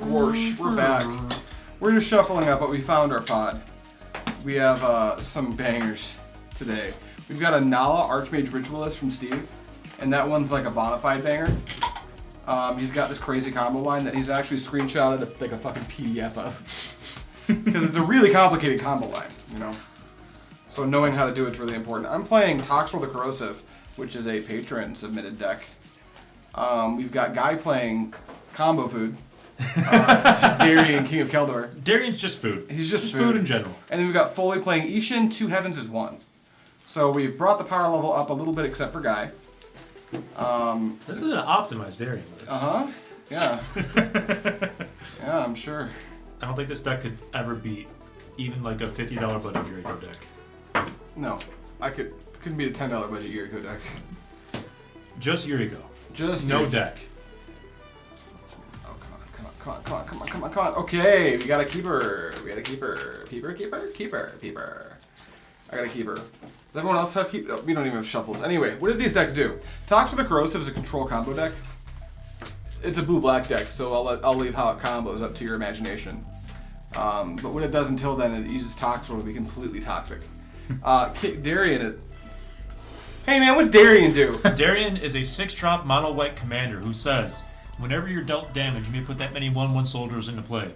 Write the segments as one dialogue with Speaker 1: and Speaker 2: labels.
Speaker 1: Gorsh, we're back. We're just shuffling up, but we found our pod. We have some bangers today. We've got a Inalla Archmage Ritualist from Steve, and that one's like a bonafide banger. He's got this crazy combo line that he's actually screenshotted like a fucking PDF of. Because it's a really complicated combo line, you know? So knowing how to do it's really important. I'm playing Toxrill the Corrosive, which is a patron submitted deck. We've got Guy playing Combo Food. Darien, King of Keldor.
Speaker 2: Darien's just food.
Speaker 1: He's just
Speaker 2: food in general.
Speaker 1: And then we've got Foley playing Isshin, 2 Heavens is 1. So we've brought the power level up a little bit except for Guy.
Speaker 2: This is an optimized Darien list.
Speaker 1: Yeah. Yeah, I'm sure.
Speaker 2: I don't think this deck could ever beat even like a $50 budget Yuriko deck.
Speaker 1: No, couldn't beat a $10 budget Yuriko deck.
Speaker 2: Just Yuriko.
Speaker 1: Just
Speaker 2: no
Speaker 1: Yuriko.
Speaker 2: deck.
Speaker 1: Oh, come on. Okay, we got a keeper. Keeper. I got a keeper. Does everyone else have keep? Oh, we don't even have shuffles. Anyway, what did these decks do? Toxrill the Corrosive is a control combo deck. It's a blue-black deck, so I'll leave how it combos up to your imagination. But what it does until then, it uses Toxrill to be completely toxic. Darien. Hey man, what's Darien do?
Speaker 2: Darien is a 6-drop mono-white commander who says, whenever you're dealt damage, you may put that many 1/1 soldiers into play.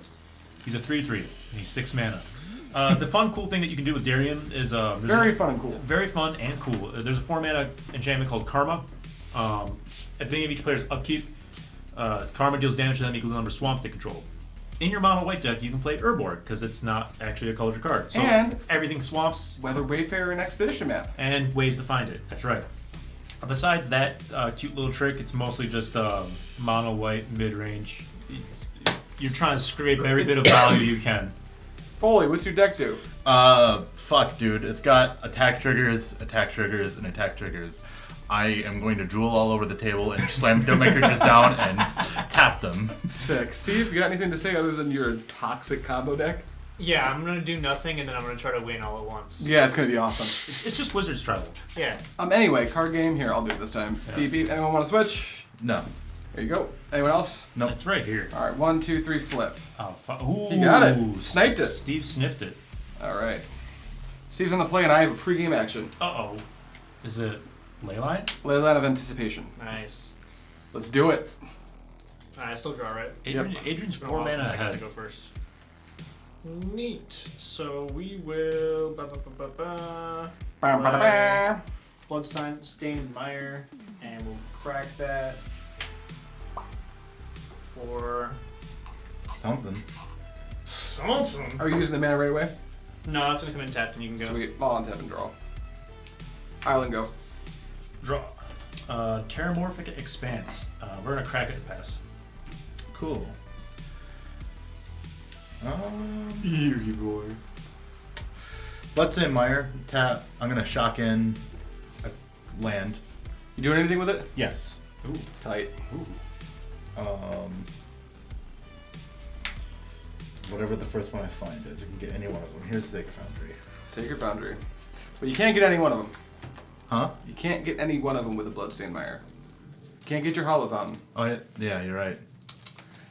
Speaker 2: He's a 3/3, and he's 6 mana. The fun, cool thing that you can do with Darien is
Speaker 1: very fun and cool.
Speaker 2: Very fun and cool. There's a 4-mana enchantment called Karma. At the beginning of each player's upkeep, Karma deals damage to them equal to the number of swamps they control. In your mono white deck, you can play Urborg because it's not actually a colored card. So
Speaker 1: and
Speaker 2: everything swamps.
Speaker 1: Weather Wayfarer and Expedition map.
Speaker 2: And ways to find it. That's right. Besides that cute little trick, it's mostly just mono white mid range. You're trying to scrape every bit of value you can.
Speaker 1: Foley, what's your deck do?
Speaker 3: Fuck, dude. It's got attack triggers, and attack triggers. I am going to drool all over the table and slam my creatures down and tap them.
Speaker 1: Sick. Steve, you got anything to say other than your toxic combo deck?
Speaker 4: Yeah, I'm gonna do nothing and then I'm gonna try to win all at once.
Speaker 1: Yeah, it's gonna be awesome.
Speaker 2: It's just Wizard's Tribal.
Speaker 4: Yeah.
Speaker 1: Anyway, card game. Here, I'll do it this time.
Speaker 2: Yeah.
Speaker 1: Beep, beep. Anyone want to switch?
Speaker 3: No.
Speaker 1: There you go. Anyone else?
Speaker 3: Nope.
Speaker 2: It's right here.
Speaker 1: All right, 1, 2, 3, flip.
Speaker 2: Oh, ooh.
Speaker 1: You got it. Sniped it.
Speaker 2: Steve sniffed it.
Speaker 1: All right. Steve's on the play, and I have a pre-game action.
Speaker 2: Uh-oh. Is it Leyline?
Speaker 1: Leyline of Anticipation.
Speaker 4: Nice.
Speaker 1: Let's do it.
Speaker 4: I still draw, right?
Speaker 2: Adrian's
Speaker 4: It's been a
Speaker 2: 4
Speaker 4: while
Speaker 2: mana
Speaker 4: since I got to
Speaker 2: ahead.
Speaker 4: go first. Neat. So we will Bloodstained Mire, and we'll crack that for
Speaker 3: Something.
Speaker 4: something.
Speaker 1: Are you using the mana right away?
Speaker 4: No, it's gonna come in tapped, and you can go.
Speaker 1: Sweet. I'll untap and draw. Island go.
Speaker 2: Draw. Terramorphic Expanse. We're gonna crack it and pass.
Speaker 3: Cool.
Speaker 1: Eerie boy.
Speaker 3: Let's say Meyer, tap. I'm going to shock in a land.
Speaker 1: You doing anything with it?
Speaker 3: Yes.
Speaker 1: Ooh, tight.
Speaker 2: Ooh.
Speaker 3: Whatever the first one I find is, you can get any one of them. Here's Sacred Foundry.
Speaker 1: Sacred Boundary. But you can't get any one of them.
Speaker 3: Huh?
Speaker 1: You can't get any one of them with a Bloodstained Mire. You can't get your Hollow Fountain.
Speaker 3: Oh, yeah, you're right.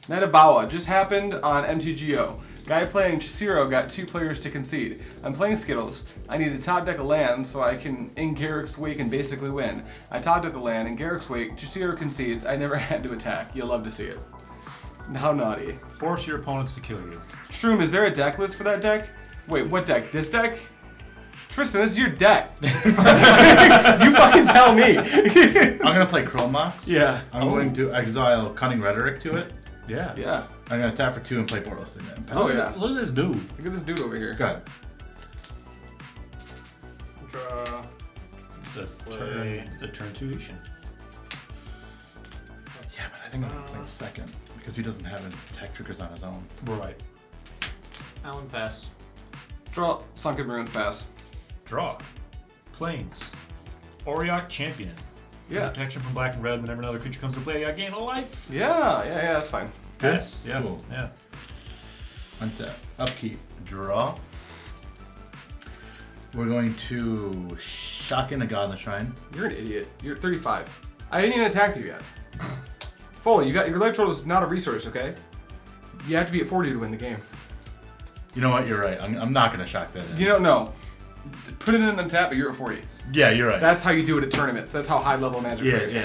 Speaker 1: Night of Bawa just happened on MTGO. Guy playing Chisiro got 2 players to concede. I'm playing Skittles. I need to top deck a land so I can, in Garrick's Wake, and basically win. I top deck the land, in Garrick's Wake, Chisiro concedes. I never had to attack. You'll love to see it. How naughty.
Speaker 2: Force your opponents to kill you.
Speaker 1: Shroom, is there a deck list for that deck? Wait, what deck? This deck? Tristan, this is your deck. You fucking tell me.
Speaker 3: I'm going to play Chrome Mox.
Speaker 1: Yeah.
Speaker 3: I'm going to exile Cunning Rhetoric to it.
Speaker 2: Yeah.
Speaker 1: Yeah.
Speaker 3: I'm going to tap for 2 and play Boros in it.
Speaker 1: Oh, yeah.
Speaker 2: Look at this dude.
Speaker 1: Look at this dude over here.
Speaker 3: Go ahead.
Speaker 4: Draw.
Speaker 2: It's a turn 2 Isshin.
Speaker 3: Yeah, but I think I'm going to play him second because he doesn't have attack triggers on his own.
Speaker 2: Right.
Speaker 4: Alan pass.
Speaker 1: Draw Sunken Ruins pass.
Speaker 2: Draw. Plains. Auriok Champion.
Speaker 1: Yeah.
Speaker 2: Protection from black and red. Whenever another creature comes to play, I gain a life.
Speaker 1: Yeah, that's fine.
Speaker 2: Pass. Yeah.
Speaker 3: Cool.
Speaker 2: Yeah.
Speaker 3: Untap. Upkeep. Draw. We're going to shock in a God in the Shrine.
Speaker 1: You're an idiot. You're 35. I didn't even attack you yet. Foley, your electrode is not a resource, okay? You have to be at 40 to win the game.
Speaker 3: You know what? You're right. I'm not gonna shock that.
Speaker 1: You don't know. Put it in and tap, but you're at 40.
Speaker 3: Yeah, you're right.
Speaker 1: That's how you do it at tournaments. That's how high level Magic players
Speaker 3: yeah.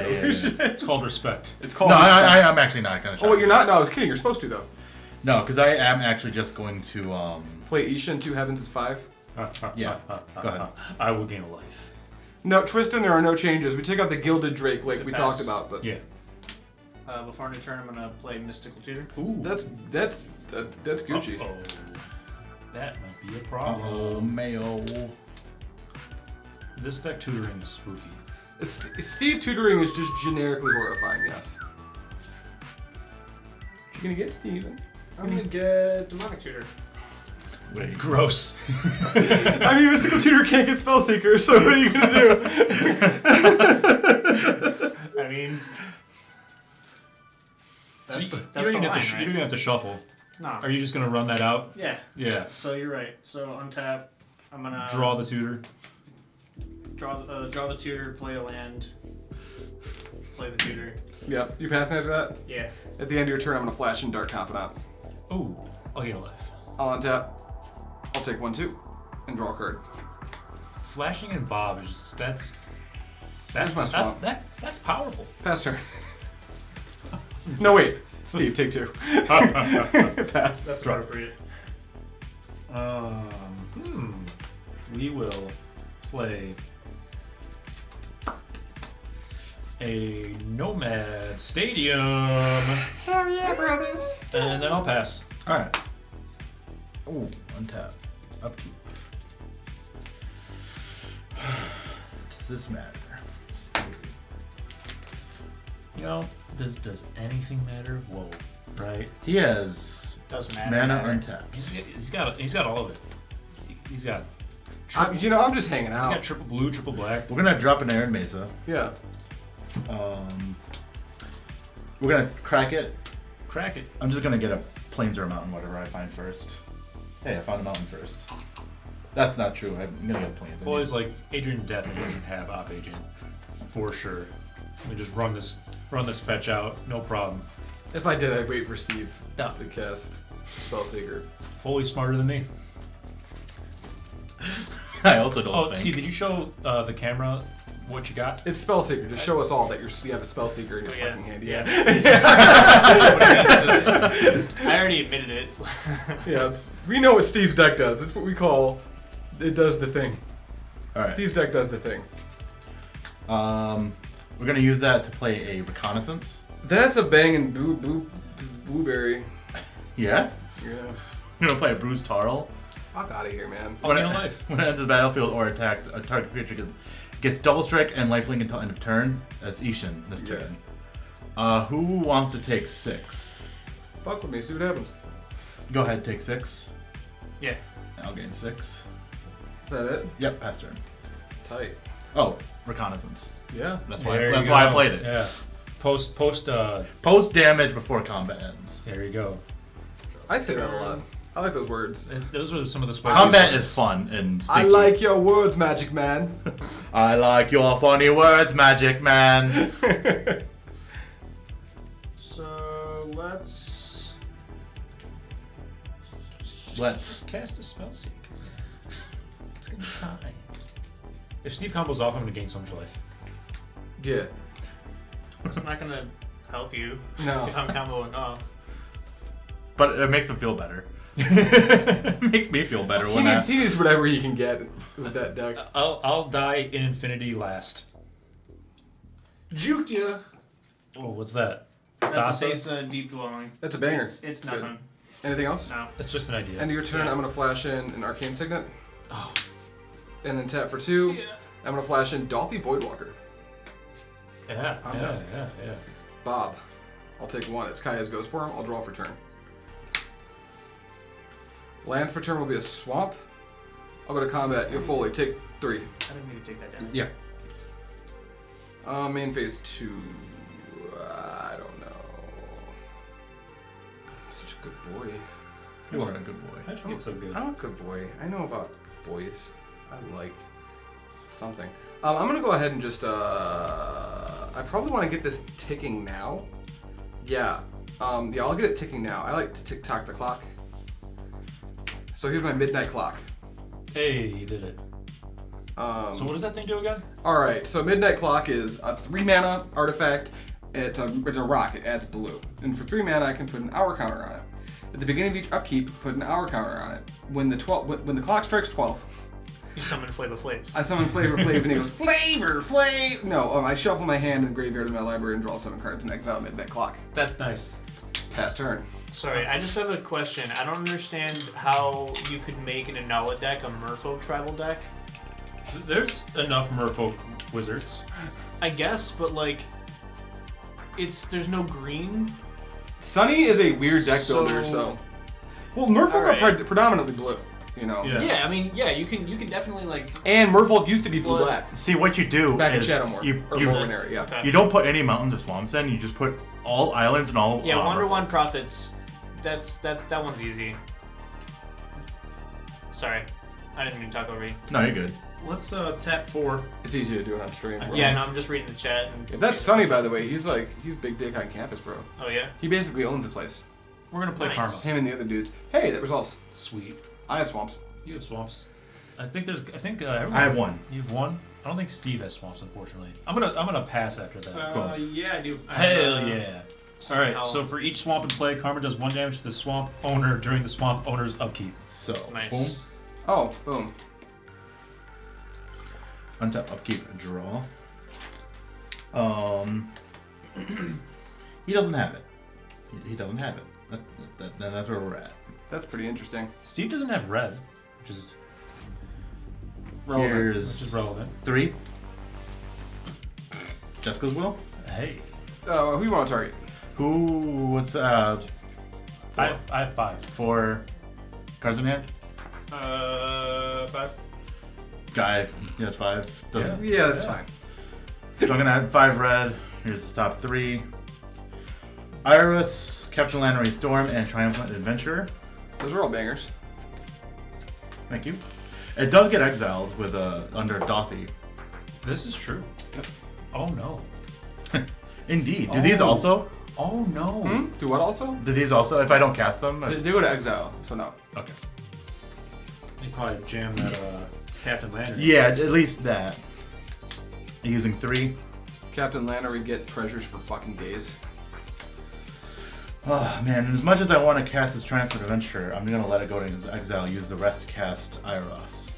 Speaker 2: It's called respect.
Speaker 1: It's called.
Speaker 3: No,
Speaker 1: respect.
Speaker 3: I'm actually not gonna shock.
Speaker 1: Oh, you're not? No, I was kidding. You're supposed to though.
Speaker 3: No, because I am actually just going to
Speaker 1: Play Isshin, 2 Heavens is 5.
Speaker 3: Yeah. Go ahead.
Speaker 2: I will gain a life.
Speaker 1: No, Tristan, there are no changes. We took out the Gilded Drake like
Speaker 4: It's a
Speaker 1: we
Speaker 4: pass.
Speaker 1: talked about, but
Speaker 2: Yeah.
Speaker 4: Before new turn, I'm gonna play Mystical Tutor.
Speaker 2: Ooh.
Speaker 1: that's Gucci.
Speaker 2: Uh-oh. That might be a
Speaker 3: Oh,
Speaker 2: problem.
Speaker 3: Mayo.
Speaker 2: This deck tutoring is spooky.
Speaker 1: It's Steve tutoring is just generically horrifying. Yes. What you gonna get, Steven?
Speaker 4: I'm gonna get Demonic Tutor.
Speaker 3: Wait.
Speaker 2: Gross.
Speaker 1: I mean, Mystical Tutor can't get Spellseeker, so what are you gonna do?
Speaker 4: I mean,
Speaker 2: So you,
Speaker 4: that's
Speaker 2: you don't even
Speaker 4: the
Speaker 2: have to
Speaker 4: line,
Speaker 2: you
Speaker 4: right?
Speaker 2: don't even have to shuffle.
Speaker 4: No.
Speaker 2: Are you just gonna run that out?
Speaker 4: Yeah.
Speaker 2: Yeah.
Speaker 4: So you're right. So untap. I'm gonna
Speaker 2: Draw the tutor.
Speaker 4: draw the tutor, play a land, play the tutor.
Speaker 1: Yeah, you passing after that?
Speaker 4: Yeah.
Speaker 1: At the end of your turn, I'm gonna flash in Dark Confidant.
Speaker 2: Ooh, I'll gain a life.
Speaker 1: I'll untap. I'll take 1/2 and draw a card.
Speaker 2: Flashing and Bob is just that's
Speaker 1: my swamp.
Speaker 2: that's powerful.
Speaker 1: Pass turn. No, wait. Steve, take 2. Pass.
Speaker 4: That's
Speaker 2: Draw.
Speaker 4: appropriate.
Speaker 2: We will play a Nomad Stadium.
Speaker 1: Hell yeah, brother.
Speaker 2: And then I'll pass.
Speaker 3: All right. Oh, untap. Upkeep. Does this matter?
Speaker 2: You know, does anything matter? Whoa, right?
Speaker 3: He has
Speaker 4: Doesn't matter.
Speaker 3: mana untapped.
Speaker 2: He's got all of it. He's got
Speaker 1: I'm just hanging
Speaker 2: he's got
Speaker 1: out.
Speaker 2: triple blue, triple black.
Speaker 3: We're gonna drop an Aaron Mesa.
Speaker 1: Yeah.
Speaker 3: We're gonna crack it.
Speaker 2: Crack it.
Speaker 3: I'm just gonna get a plains or a mountain, whatever I find first. Hey, I found a mountain first. That's not true. I'm gonna get a plains.
Speaker 2: Boys, like Adrian definitely doesn't have op agent for sure. We just run this fetch out, no problem.
Speaker 1: If I did, I'd wait for Steve
Speaker 2: Yeah.
Speaker 1: to cast Spellseeker.
Speaker 2: Fully smarter than me.
Speaker 3: I also don't
Speaker 2: Oh,
Speaker 3: think.
Speaker 2: Steve, did you show the camera what you got?
Speaker 1: It's Spellseeker. Just show us all that you have a Spellseeker in your
Speaker 4: Oh, yeah.
Speaker 1: fucking hand.
Speaker 4: Yeah.
Speaker 1: Yeah.
Speaker 4: I already admitted it.
Speaker 1: Yeah, we know what Steve's deck does. It's what we call, it does the thing.
Speaker 3: All right.
Speaker 1: Steve's deck does the thing.
Speaker 3: We're gonna use that to play a reconnaissance.
Speaker 1: That's a banging blueberry.
Speaker 3: Yeah.
Speaker 1: Yeah.
Speaker 3: We're gonna play a Bruce Tarl.
Speaker 1: Fuck out of here, man.
Speaker 2: Oh, gain a life.
Speaker 3: When it enters the battlefield or attacks, a target creature gets double strike and lifelink until end of turn. That's Isshin this
Speaker 1: Yeah.
Speaker 3: turn. Who wants to take 6?
Speaker 1: Fuck with me. See what happens.
Speaker 3: Go ahead, take 6.
Speaker 4: Yeah.
Speaker 3: I'll gain 6.
Speaker 1: Is that it?
Speaker 3: Yep, pass turn.
Speaker 1: Tight.
Speaker 3: Oh, reconnaissance.
Speaker 1: Yeah.
Speaker 3: That's
Speaker 2: There
Speaker 3: why.
Speaker 2: you
Speaker 3: I
Speaker 2: go.
Speaker 3: played it.
Speaker 2: Yeah. Post.
Speaker 3: Post damage before combat ends.
Speaker 2: There you go.
Speaker 1: I say that a lot. I like those words.
Speaker 2: And those are some of the spicy
Speaker 3: Combat
Speaker 2: ones.
Speaker 3: is fun and sticky.
Speaker 1: I like your words, Magic Man.
Speaker 3: I like your funny words, Magic Man.
Speaker 4: So
Speaker 3: Let's.
Speaker 2: Cast a spell seeker. It's gonna be fine. If Steve combos off, I'm gonna gain so much life.
Speaker 1: Yeah.
Speaker 4: it's not gonna help you
Speaker 1: No.
Speaker 4: if I'm comboing off.
Speaker 3: But it makes him feel better. It makes me feel better
Speaker 1: He
Speaker 3: when
Speaker 1: needs whatever he can get with that deck.
Speaker 2: I'll die in infinity last.
Speaker 4: Juked ya.
Speaker 2: Oh, what's that?
Speaker 4: That's
Speaker 2: Dasa?
Speaker 4: a base Deep Dwelling.
Speaker 1: That's a banger.
Speaker 4: It's
Speaker 1: Good.
Speaker 4: nothing.
Speaker 1: Anything else?
Speaker 4: No.
Speaker 2: That's just an idea.
Speaker 1: End of your turn,
Speaker 4: Yeah.
Speaker 1: I'm going to flash in an Arcane Signet.
Speaker 2: Oh.
Speaker 1: And then tap for 2.
Speaker 4: Yeah.
Speaker 1: I'm going to flash in Dolphy Voidwalker.
Speaker 2: Yeah,
Speaker 1: I'm
Speaker 2: yeah,
Speaker 1: down.
Speaker 2: yeah.
Speaker 1: Bob. I'll take 1. It's Kaya's goes for him. I'll draw for turn. Land for turn will be a swamp. I'll go to combat. You'll fully take 3.
Speaker 4: I didn't mean to take that down.
Speaker 1: Yeah. Main phase 2. I don't know. Such a good boy.
Speaker 3: You are a good boy.
Speaker 2: How'd you get so good?
Speaker 1: I'm a good boy. I know about boys. I like something. I'm gonna go ahead and just. I probably want to get this ticking now. Yeah. Yeah, I'll get it ticking now. I like to tick-tock the clock. So here's my midnight clock.
Speaker 2: Hey, you did it. So what does that thing do again?
Speaker 1: All right, so midnight clock is a 3 mana artifact. It's a rock. It adds blue, and for 3 mana, I can put an hour counter on it. At the beginning of each upkeep, put an hour counter on it. When the clock strikes 12,
Speaker 4: You summon Flavor Flav.
Speaker 1: I summon Flavor Flav, and he goes Flavor Flav. No, I shuffle my hand in the graveyard of my library and draw 7 cards and exile midnight clock.
Speaker 2: That's nice.
Speaker 1: Pass turn.
Speaker 4: Sorry, I just have a question. I don't understand how you could make an Inalla deck a Merfolk tribal deck.
Speaker 2: So there's enough Merfolk wizards.
Speaker 4: I guess, but like, there's no green.
Speaker 1: Sunny is a weird deck builder, so. Well, Merfolk
Speaker 4: Alright.
Speaker 1: are predominantly blue, you know.
Speaker 2: Yeah.
Speaker 4: Yeah, I mean, yeah, you can definitely like.
Speaker 1: And Merfolk used to be blue
Speaker 4: Flood.
Speaker 1: black.
Speaker 3: See, what you do
Speaker 1: Back in
Speaker 3: is
Speaker 1: Shadowmoor. Or
Speaker 3: you
Speaker 1: Morganary, yeah.
Speaker 4: Okay.
Speaker 3: you don't put any mountains or swamps in. You just put all islands and all.
Speaker 4: Yeah, Wonder
Speaker 3: Merfolk.
Speaker 4: One Prophets. That one's easy. Sorry, I didn't mean to talk over you.
Speaker 3: No, you're good.
Speaker 2: Let's tap 4.
Speaker 1: It's easy to do it on stream. bro.
Speaker 4: Yeah, no, I'm just reading the chat. And,
Speaker 1: If that's Sunny, by the way, he's big dick on campus, bro.
Speaker 4: oh yeah.
Speaker 1: He basically owns the place.
Speaker 2: We're gonna play
Speaker 4: Nice.
Speaker 2: Karma.
Speaker 1: Him and the other dudes. Hey, that resolves.
Speaker 2: Sweet.
Speaker 1: I have swamps.
Speaker 2: You have swamps. I think everyone,
Speaker 3: I have one.
Speaker 2: You have one. I don't think Steve has swamps, unfortunately. I'm gonna pass after that.
Speaker 3: Cool.
Speaker 4: Yeah, I do.
Speaker 2: Hell yeah. All right.
Speaker 4: How-
Speaker 2: So for each swamp in play, Karma does 1 damage to the swamp owner during the swamp owner's upkeep.
Speaker 3: So,
Speaker 4: Nice.
Speaker 3: boom.
Speaker 1: Oh, boom.
Speaker 3: Untap, upkeep, draw. He doesn't have it. He doesn't have it. That's where we're at.
Speaker 1: That's pretty interesting.
Speaker 2: Steve doesn't have red, which is
Speaker 1: Relevant.
Speaker 2: which is relevant.
Speaker 3: 3. Jessica's will.
Speaker 2: Hey,
Speaker 1: Who you want to target?
Speaker 3: Who was
Speaker 2: I have 5.
Speaker 3: 4 cards in hand?
Speaker 4: 5.
Speaker 3: Guy, yes, 5. Doesn't-
Speaker 1: Yeah, that's fine.
Speaker 3: So I'm gonna add 5 red. Here's the top 3. Iris, Captain Lannery Storm, and Triumphant Adventurer.
Speaker 1: Those are all bangers.
Speaker 3: Thank you. It does get exiled with under Dothy.
Speaker 2: This is true. Oh no.
Speaker 3: Indeed. Do these also?
Speaker 2: Oh no.
Speaker 1: Do what also?
Speaker 3: Do these also? If I don't cast them?
Speaker 1: They go to exile, so no.
Speaker 3: Okay.
Speaker 2: They probably jam that Captain Lantern.
Speaker 3: Yeah, at least that. Using 3.
Speaker 1: Captain Lannery get treasures for fucking days.
Speaker 3: Oh man, as much as I want to cast this Triumphant Adventurer, I'm gonna let it go to exile. Use the rest to cast Iros.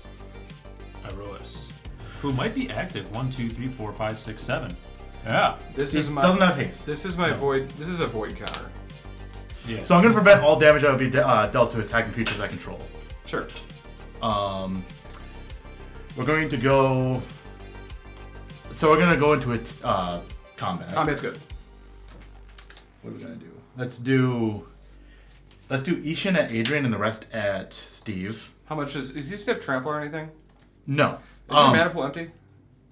Speaker 2: Iroas. Who might be active. 1, 2, 3, 4, 5, 6, 7. Yeah.
Speaker 1: This
Speaker 3: It
Speaker 1: is my.
Speaker 3: doesn't have haste.
Speaker 1: This is my
Speaker 3: No.
Speaker 1: void. This is a void counter.
Speaker 2: Yeah.
Speaker 3: So I'm gonna prevent all damage that would be dealt to attacking creatures I control.
Speaker 1: Sure.
Speaker 3: We're going to go. So we're gonna go into it combat.
Speaker 1: Combat's good.
Speaker 3: What are we gonna do? Let's do Isshin at Adrian and the rest at Steve.
Speaker 1: How much is he still have trample or anything?
Speaker 3: No.
Speaker 1: Is your mana pool empty?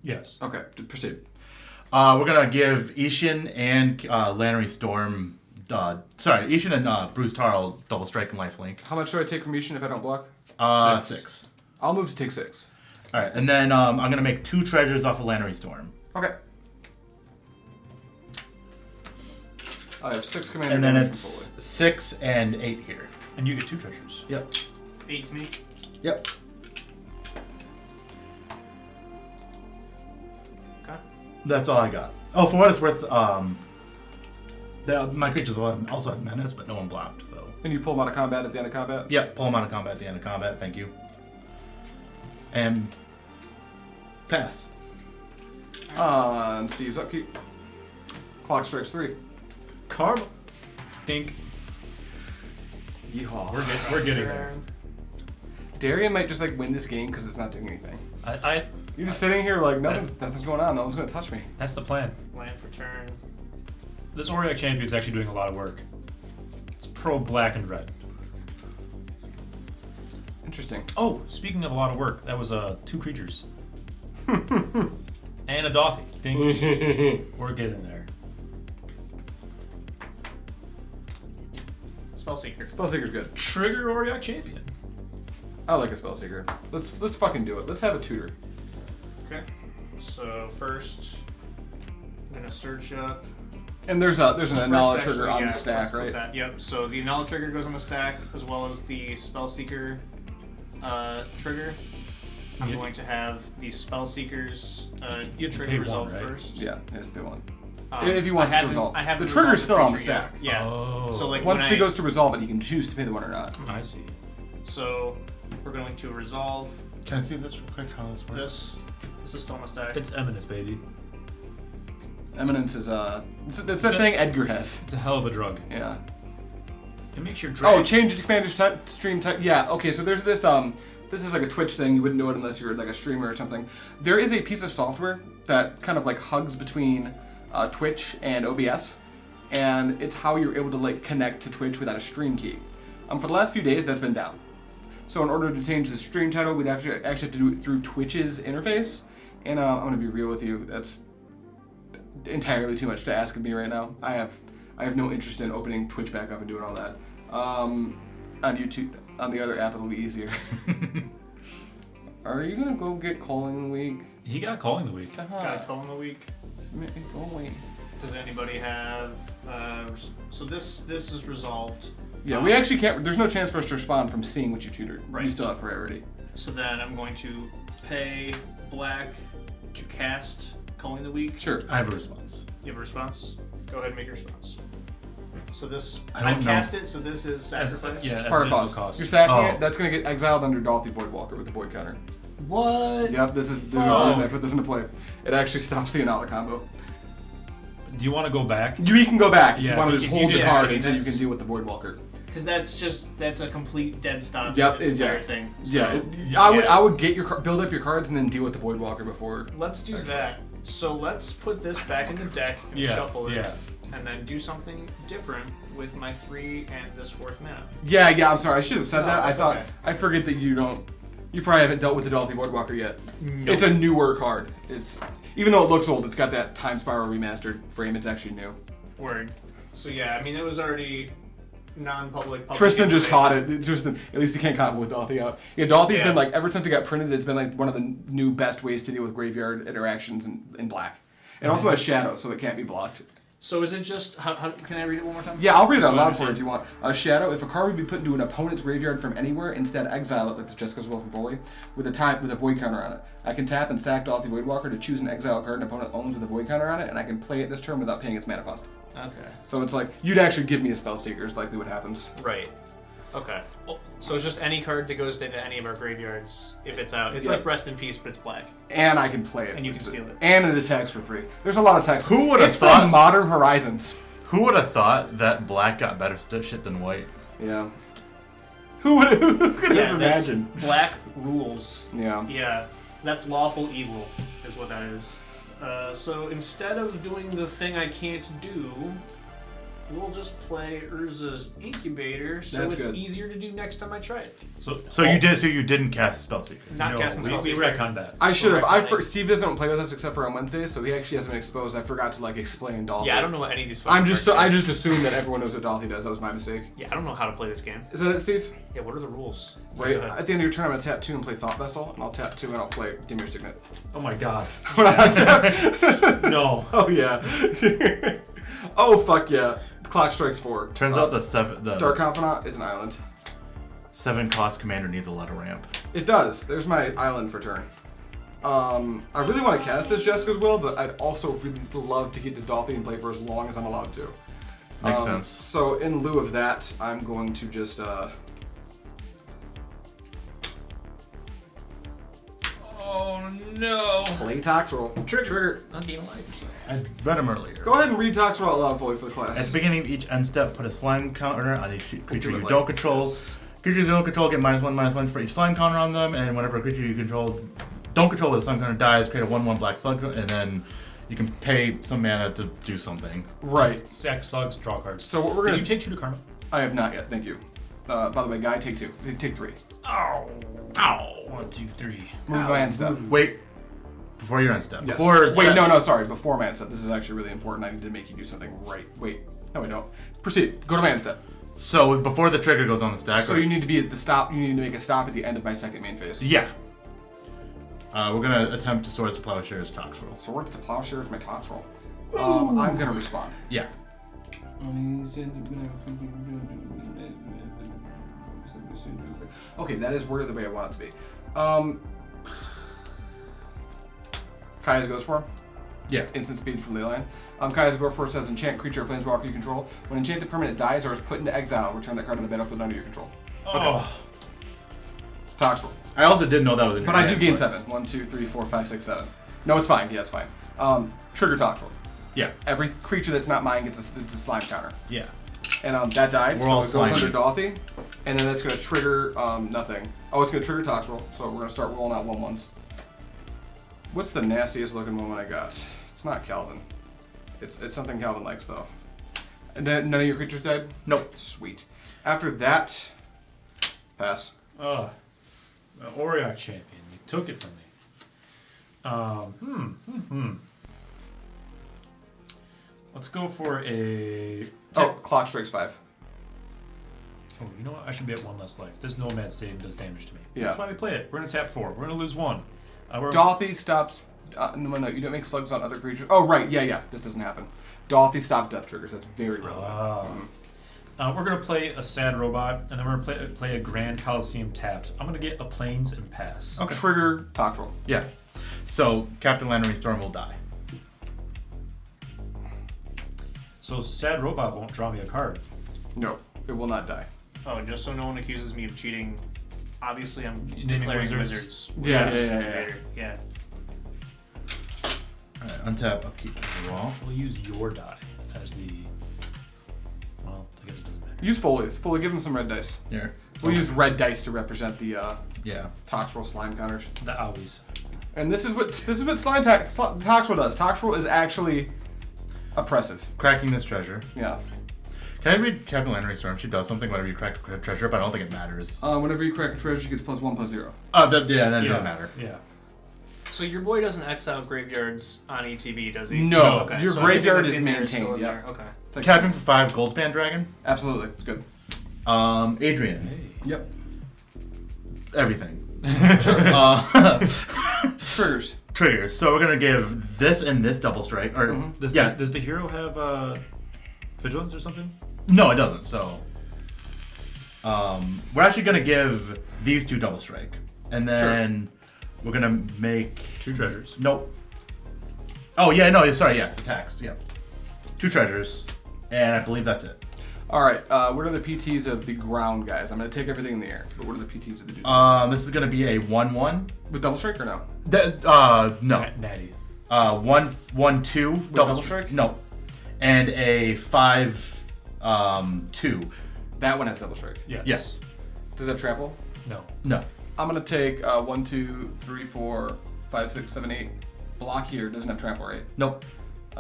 Speaker 2: yes.
Speaker 1: Okay, proceed.
Speaker 3: We're gonna give Isshin and Lannery Storm. Isshin and Bruce Tarl double strike and lifelink.
Speaker 1: How much do I take from Isshin if I don't block?
Speaker 3: 6.
Speaker 1: I'll move to take 6.
Speaker 3: All right, and then I'm gonna make 2 treasures off of Lannery Storm,
Speaker 1: Okay. I have 6 commander.
Speaker 3: and then
Speaker 1: damage
Speaker 3: it's
Speaker 1: from
Speaker 3: 6 and 8 here.
Speaker 2: And you get 2 treasures.
Speaker 3: Yep.
Speaker 4: 8 to me.
Speaker 3: Yep.
Speaker 4: Okay.
Speaker 3: That's all I got. Oh, for what it's worth, my creatures also have menace, but no one blocked. So.
Speaker 1: And you pull them out of combat at the end of combat?
Speaker 3: Yep. Pull them out of combat at the end of combat. Thank you. And pass.
Speaker 1: On Steve's upkeep. Clock strikes 3.
Speaker 2: Karma. Dink.
Speaker 1: Yeehaw.
Speaker 2: We're getting there.
Speaker 1: Darien might just win this game because it's not doing anything.
Speaker 2: I
Speaker 1: You're just sitting here like nothing's going on. No one's gonna touch me.
Speaker 2: that's the plan.
Speaker 4: Land for turn.
Speaker 2: This Auric champion is actually doing a lot of work. It's pro black and red.
Speaker 1: Interesting.
Speaker 2: Oh, speaking of a lot of work, that was 2 creatures. And a Dothy. Dink. We're getting there.
Speaker 4: Spellseeker.
Speaker 1: Spellseeker's good.
Speaker 2: Trigger Auric champion.
Speaker 1: I like a Spellseeker. Let's fucking do it. Let's have a tutor.
Speaker 4: Okay. So first, I'm gonna search up
Speaker 1: And there's an Inalla
Speaker 4: First,
Speaker 1: trigger
Speaker 4: actually,
Speaker 1: on
Speaker 4: yeah,
Speaker 1: the stack,
Speaker 4: let's put
Speaker 1: right?
Speaker 4: that. Yep. So the Inalla trigger goes on the stack, as well as the Spellseeker trigger. I'm going to have the Spellseeker's trigger
Speaker 2: pay
Speaker 4: resolve
Speaker 2: one, right?
Speaker 4: first.
Speaker 1: Yeah, it has to be one. If he wants
Speaker 4: I
Speaker 1: it to
Speaker 4: haven't-
Speaker 1: resolve.
Speaker 4: I haven't
Speaker 1: The trigger's
Speaker 4: resolved
Speaker 1: still on the
Speaker 4: creature yet.
Speaker 1: stack.
Speaker 4: Yeah.
Speaker 2: Oh.
Speaker 4: So like
Speaker 1: Once
Speaker 4: when
Speaker 1: he goes to resolve it, he can choose to pay the one or not.
Speaker 2: I see.
Speaker 4: So we're going to resolve
Speaker 3: Can I see this real quick? How this works?
Speaker 4: this. This is still on the stack.
Speaker 2: It's Eminence, baby.
Speaker 1: Eminence is it's that thing Edgar has.
Speaker 2: It's a hell of a drug.
Speaker 1: Yeah.
Speaker 2: It makes your
Speaker 1: Oh,
Speaker 2: drag.
Speaker 1: change its commander stream type. Yeah. Okay. So there's this This is like a Twitch thing. You wouldn't know it unless you're like a streamer or something. There is a piece of software that kind of like hugs between Twitch and OBS, and it's how you're able to like connect to Twitch without a stream key. For the last few days, that's been down. So in order to change the stream title, we'd have to actually have to do it through Twitch's interface. And I'm gonna be real with you. That's entirely too much to ask of me right now. I have no interest in opening Twitch back up and doing all that. On YouTube, on the other app, it'll be easier. Are you gonna go get calling the week?
Speaker 2: He got calling the week.
Speaker 1: Stop.
Speaker 4: Got a call in the week.
Speaker 1: Go away.
Speaker 4: Does anybody have? So this is resolved.
Speaker 1: Yeah, we actually can't. There's no chance for us to respond from seeing what you tutored.
Speaker 4: Right.
Speaker 1: We still have priority.
Speaker 4: So then I'm going to pay black to cast Calling the Week.
Speaker 1: Sure.
Speaker 3: I have a response.
Speaker 4: You have a response? Go ahead and make your response. So this,
Speaker 3: I don't
Speaker 4: I've
Speaker 3: know.
Speaker 4: cast it, so this is sacrifice?
Speaker 2: Yeah. As
Speaker 1: Part of
Speaker 2: additional
Speaker 1: cost. You're sacking
Speaker 3: Oh.
Speaker 1: it. That's gonna get exiled under Dolthy Voidwalker with the Void counter.
Speaker 4: What?
Speaker 1: Yep. There's a reason I put this into play. It actually stops the Inalla combo.
Speaker 2: Do you want to go back?
Speaker 1: You can go back if
Speaker 2: Yeah,
Speaker 1: you want to
Speaker 2: if
Speaker 1: just
Speaker 2: you
Speaker 1: hold
Speaker 2: do
Speaker 1: the
Speaker 2: that,
Speaker 1: card
Speaker 4: I mean,
Speaker 1: until you
Speaker 4: that's-
Speaker 1: can deal with the Voidwalker.
Speaker 4: Because that's a complete dead stop to
Speaker 1: Yep,
Speaker 4: this entire
Speaker 1: yeah.
Speaker 4: thing. So,
Speaker 1: Yeah, I would get your build up your cards and then deal with the Voidwalker before.
Speaker 4: Let's do that. So let's put this back in the deck and
Speaker 2: Yeah,
Speaker 4: shuffle it.
Speaker 2: yeah.
Speaker 4: And then do something different with my 3 and this 4th mana.
Speaker 1: Yeah, I'm sorry. I should have said
Speaker 4: No,
Speaker 1: that. I
Speaker 4: that's
Speaker 1: thought
Speaker 4: okay.
Speaker 1: I forget that you probably haven't dealt with the Dolthy Voidwalker yet. It's a newer card. It's even though it looks old, it's got that Time Spiral remastered frame. It's actually new.
Speaker 4: Word. So yeah, I mean it was already non-public. Public
Speaker 1: Tristan just
Speaker 4: information.
Speaker 1: caught it. Tristan, at least he can't combo with Dolthy out. Yeah, Dolthy's
Speaker 4: Yeah.
Speaker 1: been like ever since it got printed. It's been like one of the new best ways to deal with graveyard interactions in black. It also has shadow, so it can't be blocked.
Speaker 4: So is it just how can I read it one more time?
Speaker 1: Yeah, I'll read it
Speaker 4: Just
Speaker 1: out
Speaker 4: so I
Speaker 1: loud for you
Speaker 4: understand.
Speaker 1: if you want. A shadow, if a card would be put into an opponent's graveyard from anywhere, instead exile it like the Jessica's Will from Foley, with a void counter on it. I can tap and sack Dolthy Voidwalker to choose an exile card an opponent owns with a void counter on it, and I can play it this turn without paying its mana cost.
Speaker 4: Okay.
Speaker 1: So it's like, you'd actually give me a Spellseeker is likely what happens.
Speaker 4: Right. Okay. So it's just any card that goes into any of our graveyards if it's out. It's
Speaker 1: Yeah.
Speaker 4: like Rest in Peace, but it's black.
Speaker 1: And I can play it.
Speaker 4: And you can steal it.
Speaker 1: And it attacks for 3. There's a lot of text.
Speaker 3: Who would've
Speaker 1: It's
Speaker 3: thought-
Speaker 1: from Modern Horizons.
Speaker 3: Who would have thought that black got better shit than white?
Speaker 1: Yeah. Who could
Speaker 4: Yeah,
Speaker 1: have
Speaker 4: that's
Speaker 1: imagined?
Speaker 4: black rules.
Speaker 1: Yeah.
Speaker 4: Yeah, that's lawful evil, is what that is. So instead of doing the thing I can't do, we'll just play Urza's Incubator, so
Speaker 1: That's
Speaker 4: it's
Speaker 1: good.
Speaker 4: easier to do next time I try it.
Speaker 2: So
Speaker 3: You didn't cast Spellseeker.
Speaker 4: Not
Speaker 2: no,
Speaker 4: casting
Speaker 2: we
Speaker 4: Spellseeker.
Speaker 2: retconned that.
Speaker 1: I should have.
Speaker 4: Correct.
Speaker 1: Steve doesn't play with us except for on Wednesdays, so he actually hasn't been exposed. I forgot to like explain Dolphy.
Speaker 4: Yeah, I don't know what any of these.
Speaker 1: I
Speaker 4: fucking
Speaker 1: just
Speaker 4: cards do.
Speaker 1: assumed that everyone knows what Dolphy does. That was my mistake.
Speaker 4: Yeah, I don't know how to play this game.
Speaker 1: Is that it, Steve?
Speaker 4: Yeah, what are the rules?
Speaker 1: Wait,
Speaker 4: Go ahead.
Speaker 1: at the end of your turn, I'm gonna tap 2 and play Thought Vessel, and I'll tap 2 and I'll play Dimir Signet.
Speaker 2: Oh my god.
Speaker 1: When I tap.
Speaker 2: No.
Speaker 1: Oh yeah. Oh fuck yeah. The clock strikes 4.
Speaker 3: Turns out the
Speaker 1: Dark Confidant is an island.
Speaker 3: 7 cost commander needs a lot of ramp.
Speaker 1: It does. There's my island for turn. I really want to cast this Jessica's Will, but I'd also really love to keep this Dolphy and play for as long as I'm allowed to.
Speaker 3: Makes sense.
Speaker 1: So in lieu of that, I'm going to just
Speaker 4: Oh no!
Speaker 1: play Toxrill. Trigger.
Speaker 4: Not game life.
Speaker 3: I read them earlier.
Speaker 1: Go ahead and read Toxrill out loud for you for the
Speaker 3: At
Speaker 1: class.
Speaker 3: the beginning of each end step, put a slime counter on each creature
Speaker 1: do it
Speaker 3: you
Speaker 1: like
Speaker 3: don't control.
Speaker 1: this.
Speaker 3: Creatures you don't control get -1/-1 for each slime counter on them, and whenever a creature you don't control with a slime counter dies, create a 1/1 black slug, and then you can pay some mana to do something.
Speaker 1: Right.
Speaker 2: Sack slugs, draw cards.
Speaker 1: So what we're
Speaker 2: Did
Speaker 1: gonna.
Speaker 2: you take 2 to Karma?
Speaker 1: I have not yet. Thank you. By the way, guy, take 2. Take 3.
Speaker 2: Ow. Ow. 1, 2, 3.
Speaker 1: Move my end step.
Speaker 3: Wait, before your end step.
Speaker 1: Yes.
Speaker 3: Before
Speaker 1: Wait, no, sorry. Before my end step. This is actually really important. I need to make you do something right. Wait. No, I don't. Proceed. Go to my end step.
Speaker 3: So before the trigger goes on the stack.
Speaker 1: So you need to be at the stop. You need to make a stop at the end of my second main phase.
Speaker 3: Yeah. We're gonna attempt to Swords to Plowshares Toxrill.
Speaker 1: Swords to Plowshare is my Toxrill. I'm gonna respond.
Speaker 3: Yeah.
Speaker 1: Okay, that is worded the way I want it to be. Kaya's goes for him.
Speaker 3: Yeah.
Speaker 1: Instant speed from Leyline. Kaya's go for it says enchant creature or planeswalker you control. When enchanted permanent dies or is put into exile, return that card on the battlefield under your control.
Speaker 2: Oh.
Speaker 1: Toxrill.
Speaker 3: I also didn't know that was in your
Speaker 1: But I do
Speaker 3: hand,
Speaker 1: gain
Speaker 3: but-
Speaker 1: 7. 1, 2, 3, 4, 5, 6, 7. No, it's fine. Yeah, it's fine. Trigger Toxrill.
Speaker 3: Yeah.
Speaker 1: Every creature that's not mine gets a slime counter.
Speaker 3: Yeah.
Speaker 1: And that died,
Speaker 3: We're
Speaker 1: so
Speaker 3: all
Speaker 1: it goes
Speaker 3: slimy.
Speaker 1: under Dorothy. And then that's going to trigger nothing. Oh, it's going to trigger Toxrill, so we're going to start rolling out 1/1s. What's the nastiest looking one I got? It's not Calvin. It's something Calvin likes, though. And then none of your creatures died?
Speaker 3: Nope.
Speaker 1: Sweet. After that, pass.
Speaker 2: Oh. Oriok champion. You took it from me. Let's go for a...
Speaker 1: Oh, clock strikes 5.
Speaker 2: Oh, you know what? I should be at 1 less life. This Nomad Stadium does damage to me.
Speaker 1: Yeah.
Speaker 2: That's why we play it. We're going to tap 4. We're going to lose 1.
Speaker 1: Dorothy stops... no, you don't make slugs on other creatures. Oh, right, yeah. This doesn't happen. Dorothy stops death triggers. That's very relevant.
Speaker 2: We're going to play a sad robot, and then we're going to play a Grand Coliseum tapped. I'm going to get a plains and pass.
Speaker 3: Okay.
Speaker 1: Trigger Toxrill.
Speaker 3: Yeah. So Captain Landry Storm will die.
Speaker 2: So sad robot won't draw me a card.
Speaker 1: No, it will not die.
Speaker 4: Oh, just so no one accuses me of cheating. Obviously, I'm
Speaker 2: Naming
Speaker 4: declaring
Speaker 2: wizards?
Speaker 4: wizards.
Speaker 1: Yeah.
Speaker 3: Alright, untap, upkeep the wall.
Speaker 2: We'll use your die as the... Well, I guess it doesn't matter.
Speaker 1: Use Foley's. Foley, give him some red dice.
Speaker 3: Here.
Speaker 1: We'll use red dice to represent the
Speaker 3: Yeah.
Speaker 1: Toxrill slime counters.
Speaker 2: The owies.
Speaker 1: And this is what Toxrill does. Toxrill is actually oppressive.
Speaker 3: Cracking this treasure.
Speaker 1: Yeah.
Speaker 3: Can I read Captain Landry Storm? She does something whenever you crack a treasure, but I don't think it matters.
Speaker 1: Whenever you crack a treasure, she gets +1/+0.
Speaker 3: Oh, that doesn't matter.
Speaker 2: Yeah.
Speaker 4: So your boy doesn't exile graveyards on ETB, does he?
Speaker 1: No,
Speaker 4: Okay,
Speaker 1: your
Speaker 4: so
Speaker 1: graveyard
Speaker 4: everything
Speaker 1: is
Speaker 4: that's in there is still
Speaker 1: maintained.
Speaker 4: in
Speaker 1: Yeah.
Speaker 4: there. Okay.
Speaker 1: It's like
Speaker 3: Tapping for 5, Goldspan Dragon.
Speaker 1: Absolutely, it's good.
Speaker 3: Adrian.
Speaker 2: Hey.
Speaker 1: Yep.
Speaker 3: Everything.
Speaker 1: Triggers.
Speaker 3: Triggers. So we're gonna give this and this double strike. Or
Speaker 2: Does the hero have vigilance or something?
Speaker 3: No, it doesn't. So we're actually gonna give these 2 double strike, and then we're gonna make
Speaker 2: 2 treasures.
Speaker 3: Nope. Oh yeah, no, sorry, yes, attacks. Yep. 2 treasures, and I believe that's it.
Speaker 1: All right. What are the PTs of the ground guys? I'm gonna take everything in the air. But what are the PTs of the dude?
Speaker 3: This is gonna be a 1/1.
Speaker 1: With double strike or no?
Speaker 3: No.
Speaker 2: Natty.
Speaker 3: 1/2
Speaker 1: double strike?
Speaker 3: No. And a 5/2.
Speaker 1: That one has double strike.
Speaker 3: Yes.
Speaker 1: Does it have trample?
Speaker 2: No.
Speaker 3: No.
Speaker 1: I'm gonna take 1, 2, 3, 4, 5, 6, 7, 8. Block here. Doesn't have trample, right?
Speaker 3: Nope.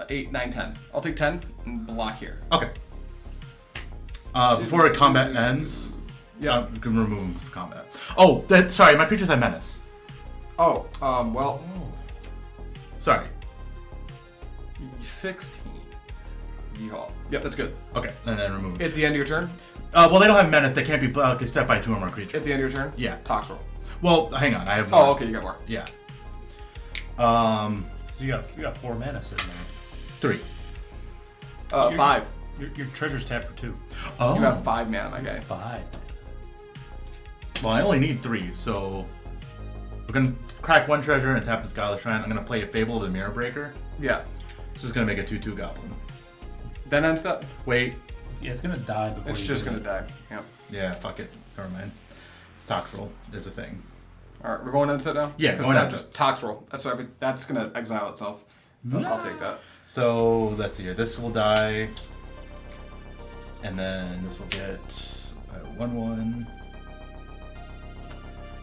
Speaker 1: 8, 9, 10. I'll take 10 and block here.
Speaker 3: Okay. Before combat ends,
Speaker 1: Yeah.
Speaker 3: you can remove them from combat. Oh, sorry, my creatures have menace.
Speaker 1: Oh, well,
Speaker 3: Sorry.
Speaker 1: 16. Yeehaw. Yep, that's good.
Speaker 3: Okay, and then remove them.
Speaker 1: At the end of your turn?
Speaker 3: Well, they don't have menace. They can't be stepped by 2 or more creatures.
Speaker 1: At the end of your turn?
Speaker 3: Yeah.
Speaker 1: Toxrill.
Speaker 3: Well, hang on. I have more.
Speaker 1: Oh, okay, you got more.
Speaker 3: Yeah.
Speaker 2: So you got 4 mana sitting there.
Speaker 3: 3.
Speaker 1: 5.
Speaker 2: Your treasure's tapped for 2.
Speaker 3: Oh.
Speaker 1: You have 5 mana, my guy.
Speaker 2: 5.
Speaker 3: Well, I only need 3, so we're gonna crack 1 treasure and tap the Skylar Shrine. I'm gonna play a Fable of the Mirror Breaker.
Speaker 1: Yeah.
Speaker 3: This is gonna make a 2/2 goblin.
Speaker 1: Then end step?
Speaker 3: Wait.
Speaker 2: Yeah, it's gonna die before
Speaker 1: It's
Speaker 2: you
Speaker 1: just
Speaker 2: do
Speaker 1: gonna
Speaker 2: it.
Speaker 1: die. Yeah.
Speaker 3: Yeah, fuck it. Never mind. Toxrill is a thing.
Speaker 1: Alright, we're going end step now?
Speaker 3: Yeah,
Speaker 1: 'Cause
Speaker 3: going
Speaker 1: that's
Speaker 3: end
Speaker 1: just Toxrill. That's gonna exile itself. I'll take that.
Speaker 3: So let's see here. This will die, and then this will get 1/1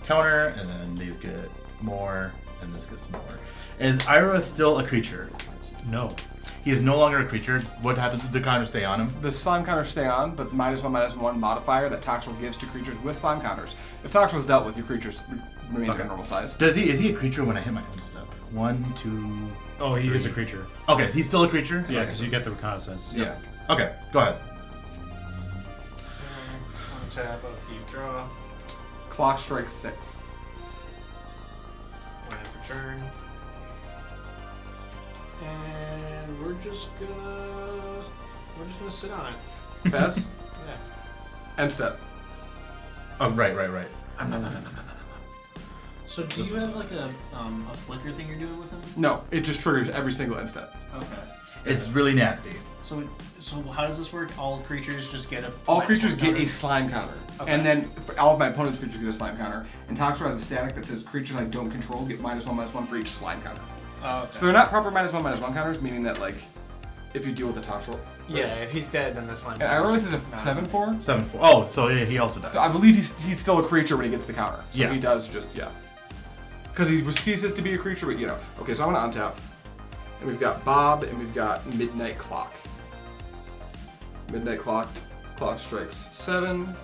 Speaker 3: counter, and then these get more, and this gets more. Is Ira still a creature?
Speaker 2: No.
Speaker 3: He is no longer a creature. What happens? Does the counter stay on him?
Speaker 1: The slime counters stay on, but -1/-1 modifier that Toxrill gives to creatures with slime counters. If Toxrill is dealt with, your creatures remain
Speaker 3: Okay.
Speaker 1: their normal size.
Speaker 3: Is he a creature when I hit my own step? 1, 2.
Speaker 2: Oh, he is a creature.
Speaker 3: Okay, he's still a creature.
Speaker 2: Yeah, because you get the reconnaissance.
Speaker 3: Yeah. Okay, go ahead.
Speaker 4: Tap, upkeep, draw.
Speaker 1: Clock strikes 6.
Speaker 4: One for turn. And we're just gonna We're just gonna sit on it.
Speaker 1: Pass.
Speaker 4: Yeah.
Speaker 1: End step.
Speaker 3: Oh, right.
Speaker 4: So do you have like a flicker thing you're doing with him?
Speaker 1: No, it just triggers every single end step.
Speaker 4: Okay.
Speaker 3: It's really nasty.
Speaker 4: So how does this work? All creatures just get a
Speaker 1: All
Speaker 4: minus
Speaker 1: creatures
Speaker 4: one
Speaker 1: get
Speaker 4: counter?
Speaker 1: a slime counter.
Speaker 4: Okay.
Speaker 1: And then all of my opponent's creatures get a slime counter. And Toxrill has a static that says creatures I don't control get -1/-1 for each slime counter.
Speaker 4: Oh, okay.
Speaker 1: So they're not proper -1/-1 counters, meaning that like if you deal with the Toxrill.
Speaker 4: Yeah, if he's dead, then that's line.
Speaker 1: And I realize it's a 7/4.
Speaker 3: 7/4. Oh, so yeah, he also dies.
Speaker 1: So I believe he's still a creature when he gets the counter. So
Speaker 3: Yeah.
Speaker 1: he does just because he ceases to be a creature, but Okay, so I'm gonna untap. And we've got Bob and we've got Midnight Clock. Midnight Clock strikes 7.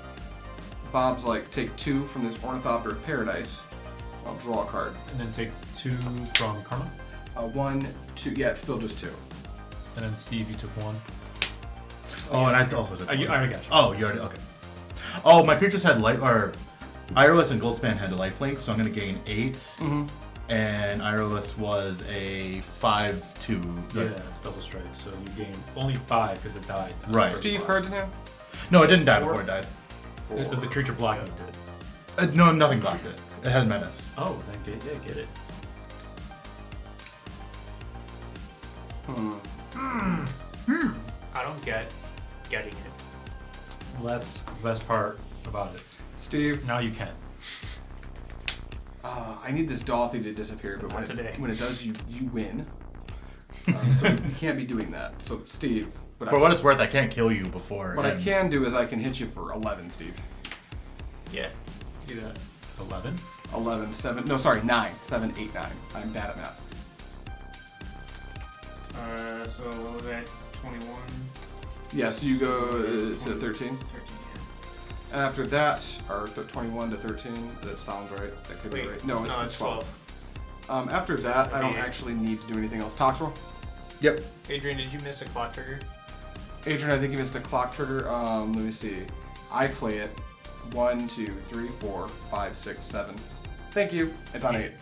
Speaker 1: Bob's like, take 2 from this Ornithopter of Paradise. I'll draw a card.
Speaker 2: And then take 2 from Karma.
Speaker 1: 1, 2, yeah, it's still just 2.
Speaker 2: And then Steve, you took 1.
Speaker 3: Oh, and I also took
Speaker 2: I already got you.
Speaker 3: Oh, you already, okay. Oh, my creatures had life, or Irolas and Goldspan had lifelink, so I'm gonna gain 8.
Speaker 1: Mm-hmm.
Speaker 3: And Irolas was a 5/2.
Speaker 2: Yeah, double strike. So you gain only 5 because it died.
Speaker 3: Right.
Speaker 1: Steve, cards in hand?
Speaker 3: No, it didn't die before it died.
Speaker 2: The creature blocking it did.
Speaker 3: No, nothing blocked it. It had menace.
Speaker 2: Oh, then get it.
Speaker 4: I don't get getting it.
Speaker 2: Well, that's the best part about it.
Speaker 1: Steve,
Speaker 2: Now you can.
Speaker 1: I need this Dorothy to disappear, but
Speaker 4: Not today.
Speaker 1: when it does, you win. So you can't be doing that. So Steve,
Speaker 3: For what it's worth, I can't kill you before.
Speaker 1: what I
Speaker 3: and-
Speaker 1: can do is I can hit you for 11, Steve.
Speaker 4: Yeah. Do that.
Speaker 2: 11.
Speaker 1: 11, 7, no, sorry, 9. 7, 8, 9. I'm bad at math.
Speaker 4: So what was that? 21.
Speaker 1: Yeah, so you go to 13.
Speaker 4: 13.
Speaker 1: And after that, or 21 to 13, that sounds right. That could be
Speaker 4: Wait,
Speaker 1: right. No, it's 12.
Speaker 4: 12.
Speaker 1: After that, I don't
Speaker 4: Yeah.
Speaker 1: actually need to do anything else. Toxrill?
Speaker 3: Yep.
Speaker 4: Adrian, did you miss a clock trigger?
Speaker 1: Adrian, I think you missed a clock trigger. Let me see. I play it. 1, 2, 3, 4, 5, 6, 7. Thank you. It's on 8.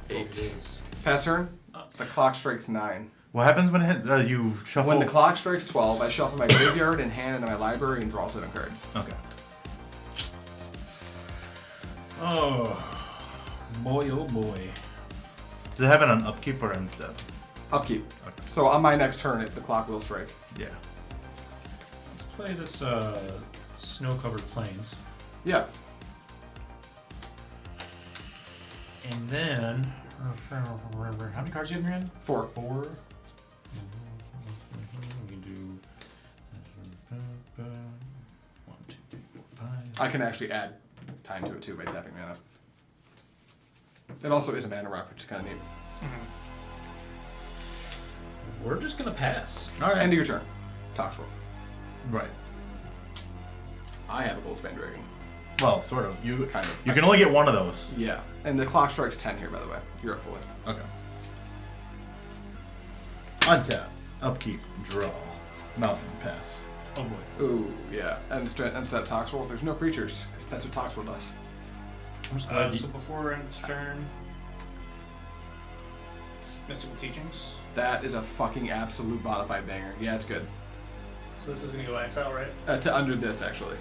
Speaker 2: It is.
Speaker 1: Pass turn. The clock strikes 9.
Speaker 3: What happens when it hit, you shuffle?
Speaker 1: When the clock strikes 12, I shuffle my graveyard and hand into my library and draw 7 cards.
Speaker 3: Okay.
Speaker 2: Oh boy!
Speaker 3: Does it have it on upkeep or end step?
Speaker 1: Upkeep.
Speaker 3: Okay.
Speaker 1: So on my next turn, the clock will strike.
Speaker 3: Yeah.
Speaker 2: Let's play this snow-covered plains,
Speaker 1: Yeah.
Speaker 2: and then how many cards do you have in your hand?
Speaker 1: 4.
Speaker 2: 4. We can do 1, 2, 3, 4, 5.
Speaker 1: I can actually add time to it too by tapping mana. It also is a mana rock, which is kind of neat.
Speaker 2: We're just gonna pass.
Speaker 3: All right.
Speaker 1: End of your turn. Toxrill.
Speaker 3: Right.
Speaker 1: I have a Goldspan Dragon.
Speaker 3: Well, sort of. You
Speaker 1: Kind of.
Speaker 3: You can only get one of those.
Speaker 1: Yeah. And the clock strikes 10 here, by the way. You're up fully.
Speaker 3: Okay. Untap. Upkeep. Draw. Mountain. Pass.
Speaker 2: Oh boy.
Speaker 1: Ooh, yeah. And step Toxrill. There's no creatures, 'cause that's what Toxrill does.
Speaker 2: I'm just glad
Speaker 4: So before end's turn, Mystical Teachings.
Speaker 1: That is a fucking absolute modified banger. Yeah, it's good.
Speaker 4: So this is gonna go exile, right?
Speaker 1: To under this, actually.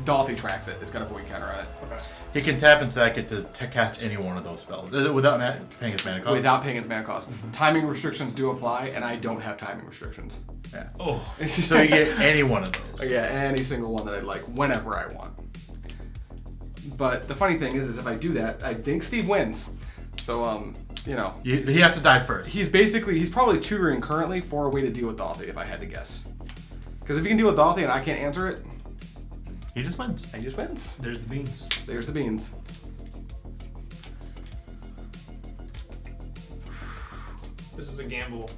Speaker 1: Dorothy tracks it. It's got a void counter on it.
Speaker 4: Okay.
Speaker 3: He can tap and sack it to cast any one of those spells. Is it without paying his mana cost?
Speaker 1: Without paying its mana cost. Timing restrictions do apply, and I don't have timing restrictions.
Speaker 3: Yeah.
Speaker 2: Oh,
Speaker 3: So you get any one of those.
Speaker 1: Yeah, any single one that I'd like, whenever I want. But the funny thing is if I do that, I think Steve wins. So, you know.
Speaker 3: He has to die first.
Speaker 1: He's probably tutoring currently for a way to deal with Dorothy, if I had to guess. Because if he can deal with Dorothy and I can't answer it,
Speaker 3: He just wins.
Speaker 1: he just wins.
Speaker 2: there's the beans.
Speaker 1: There's the beans.
Speaker 4: This is a gamble.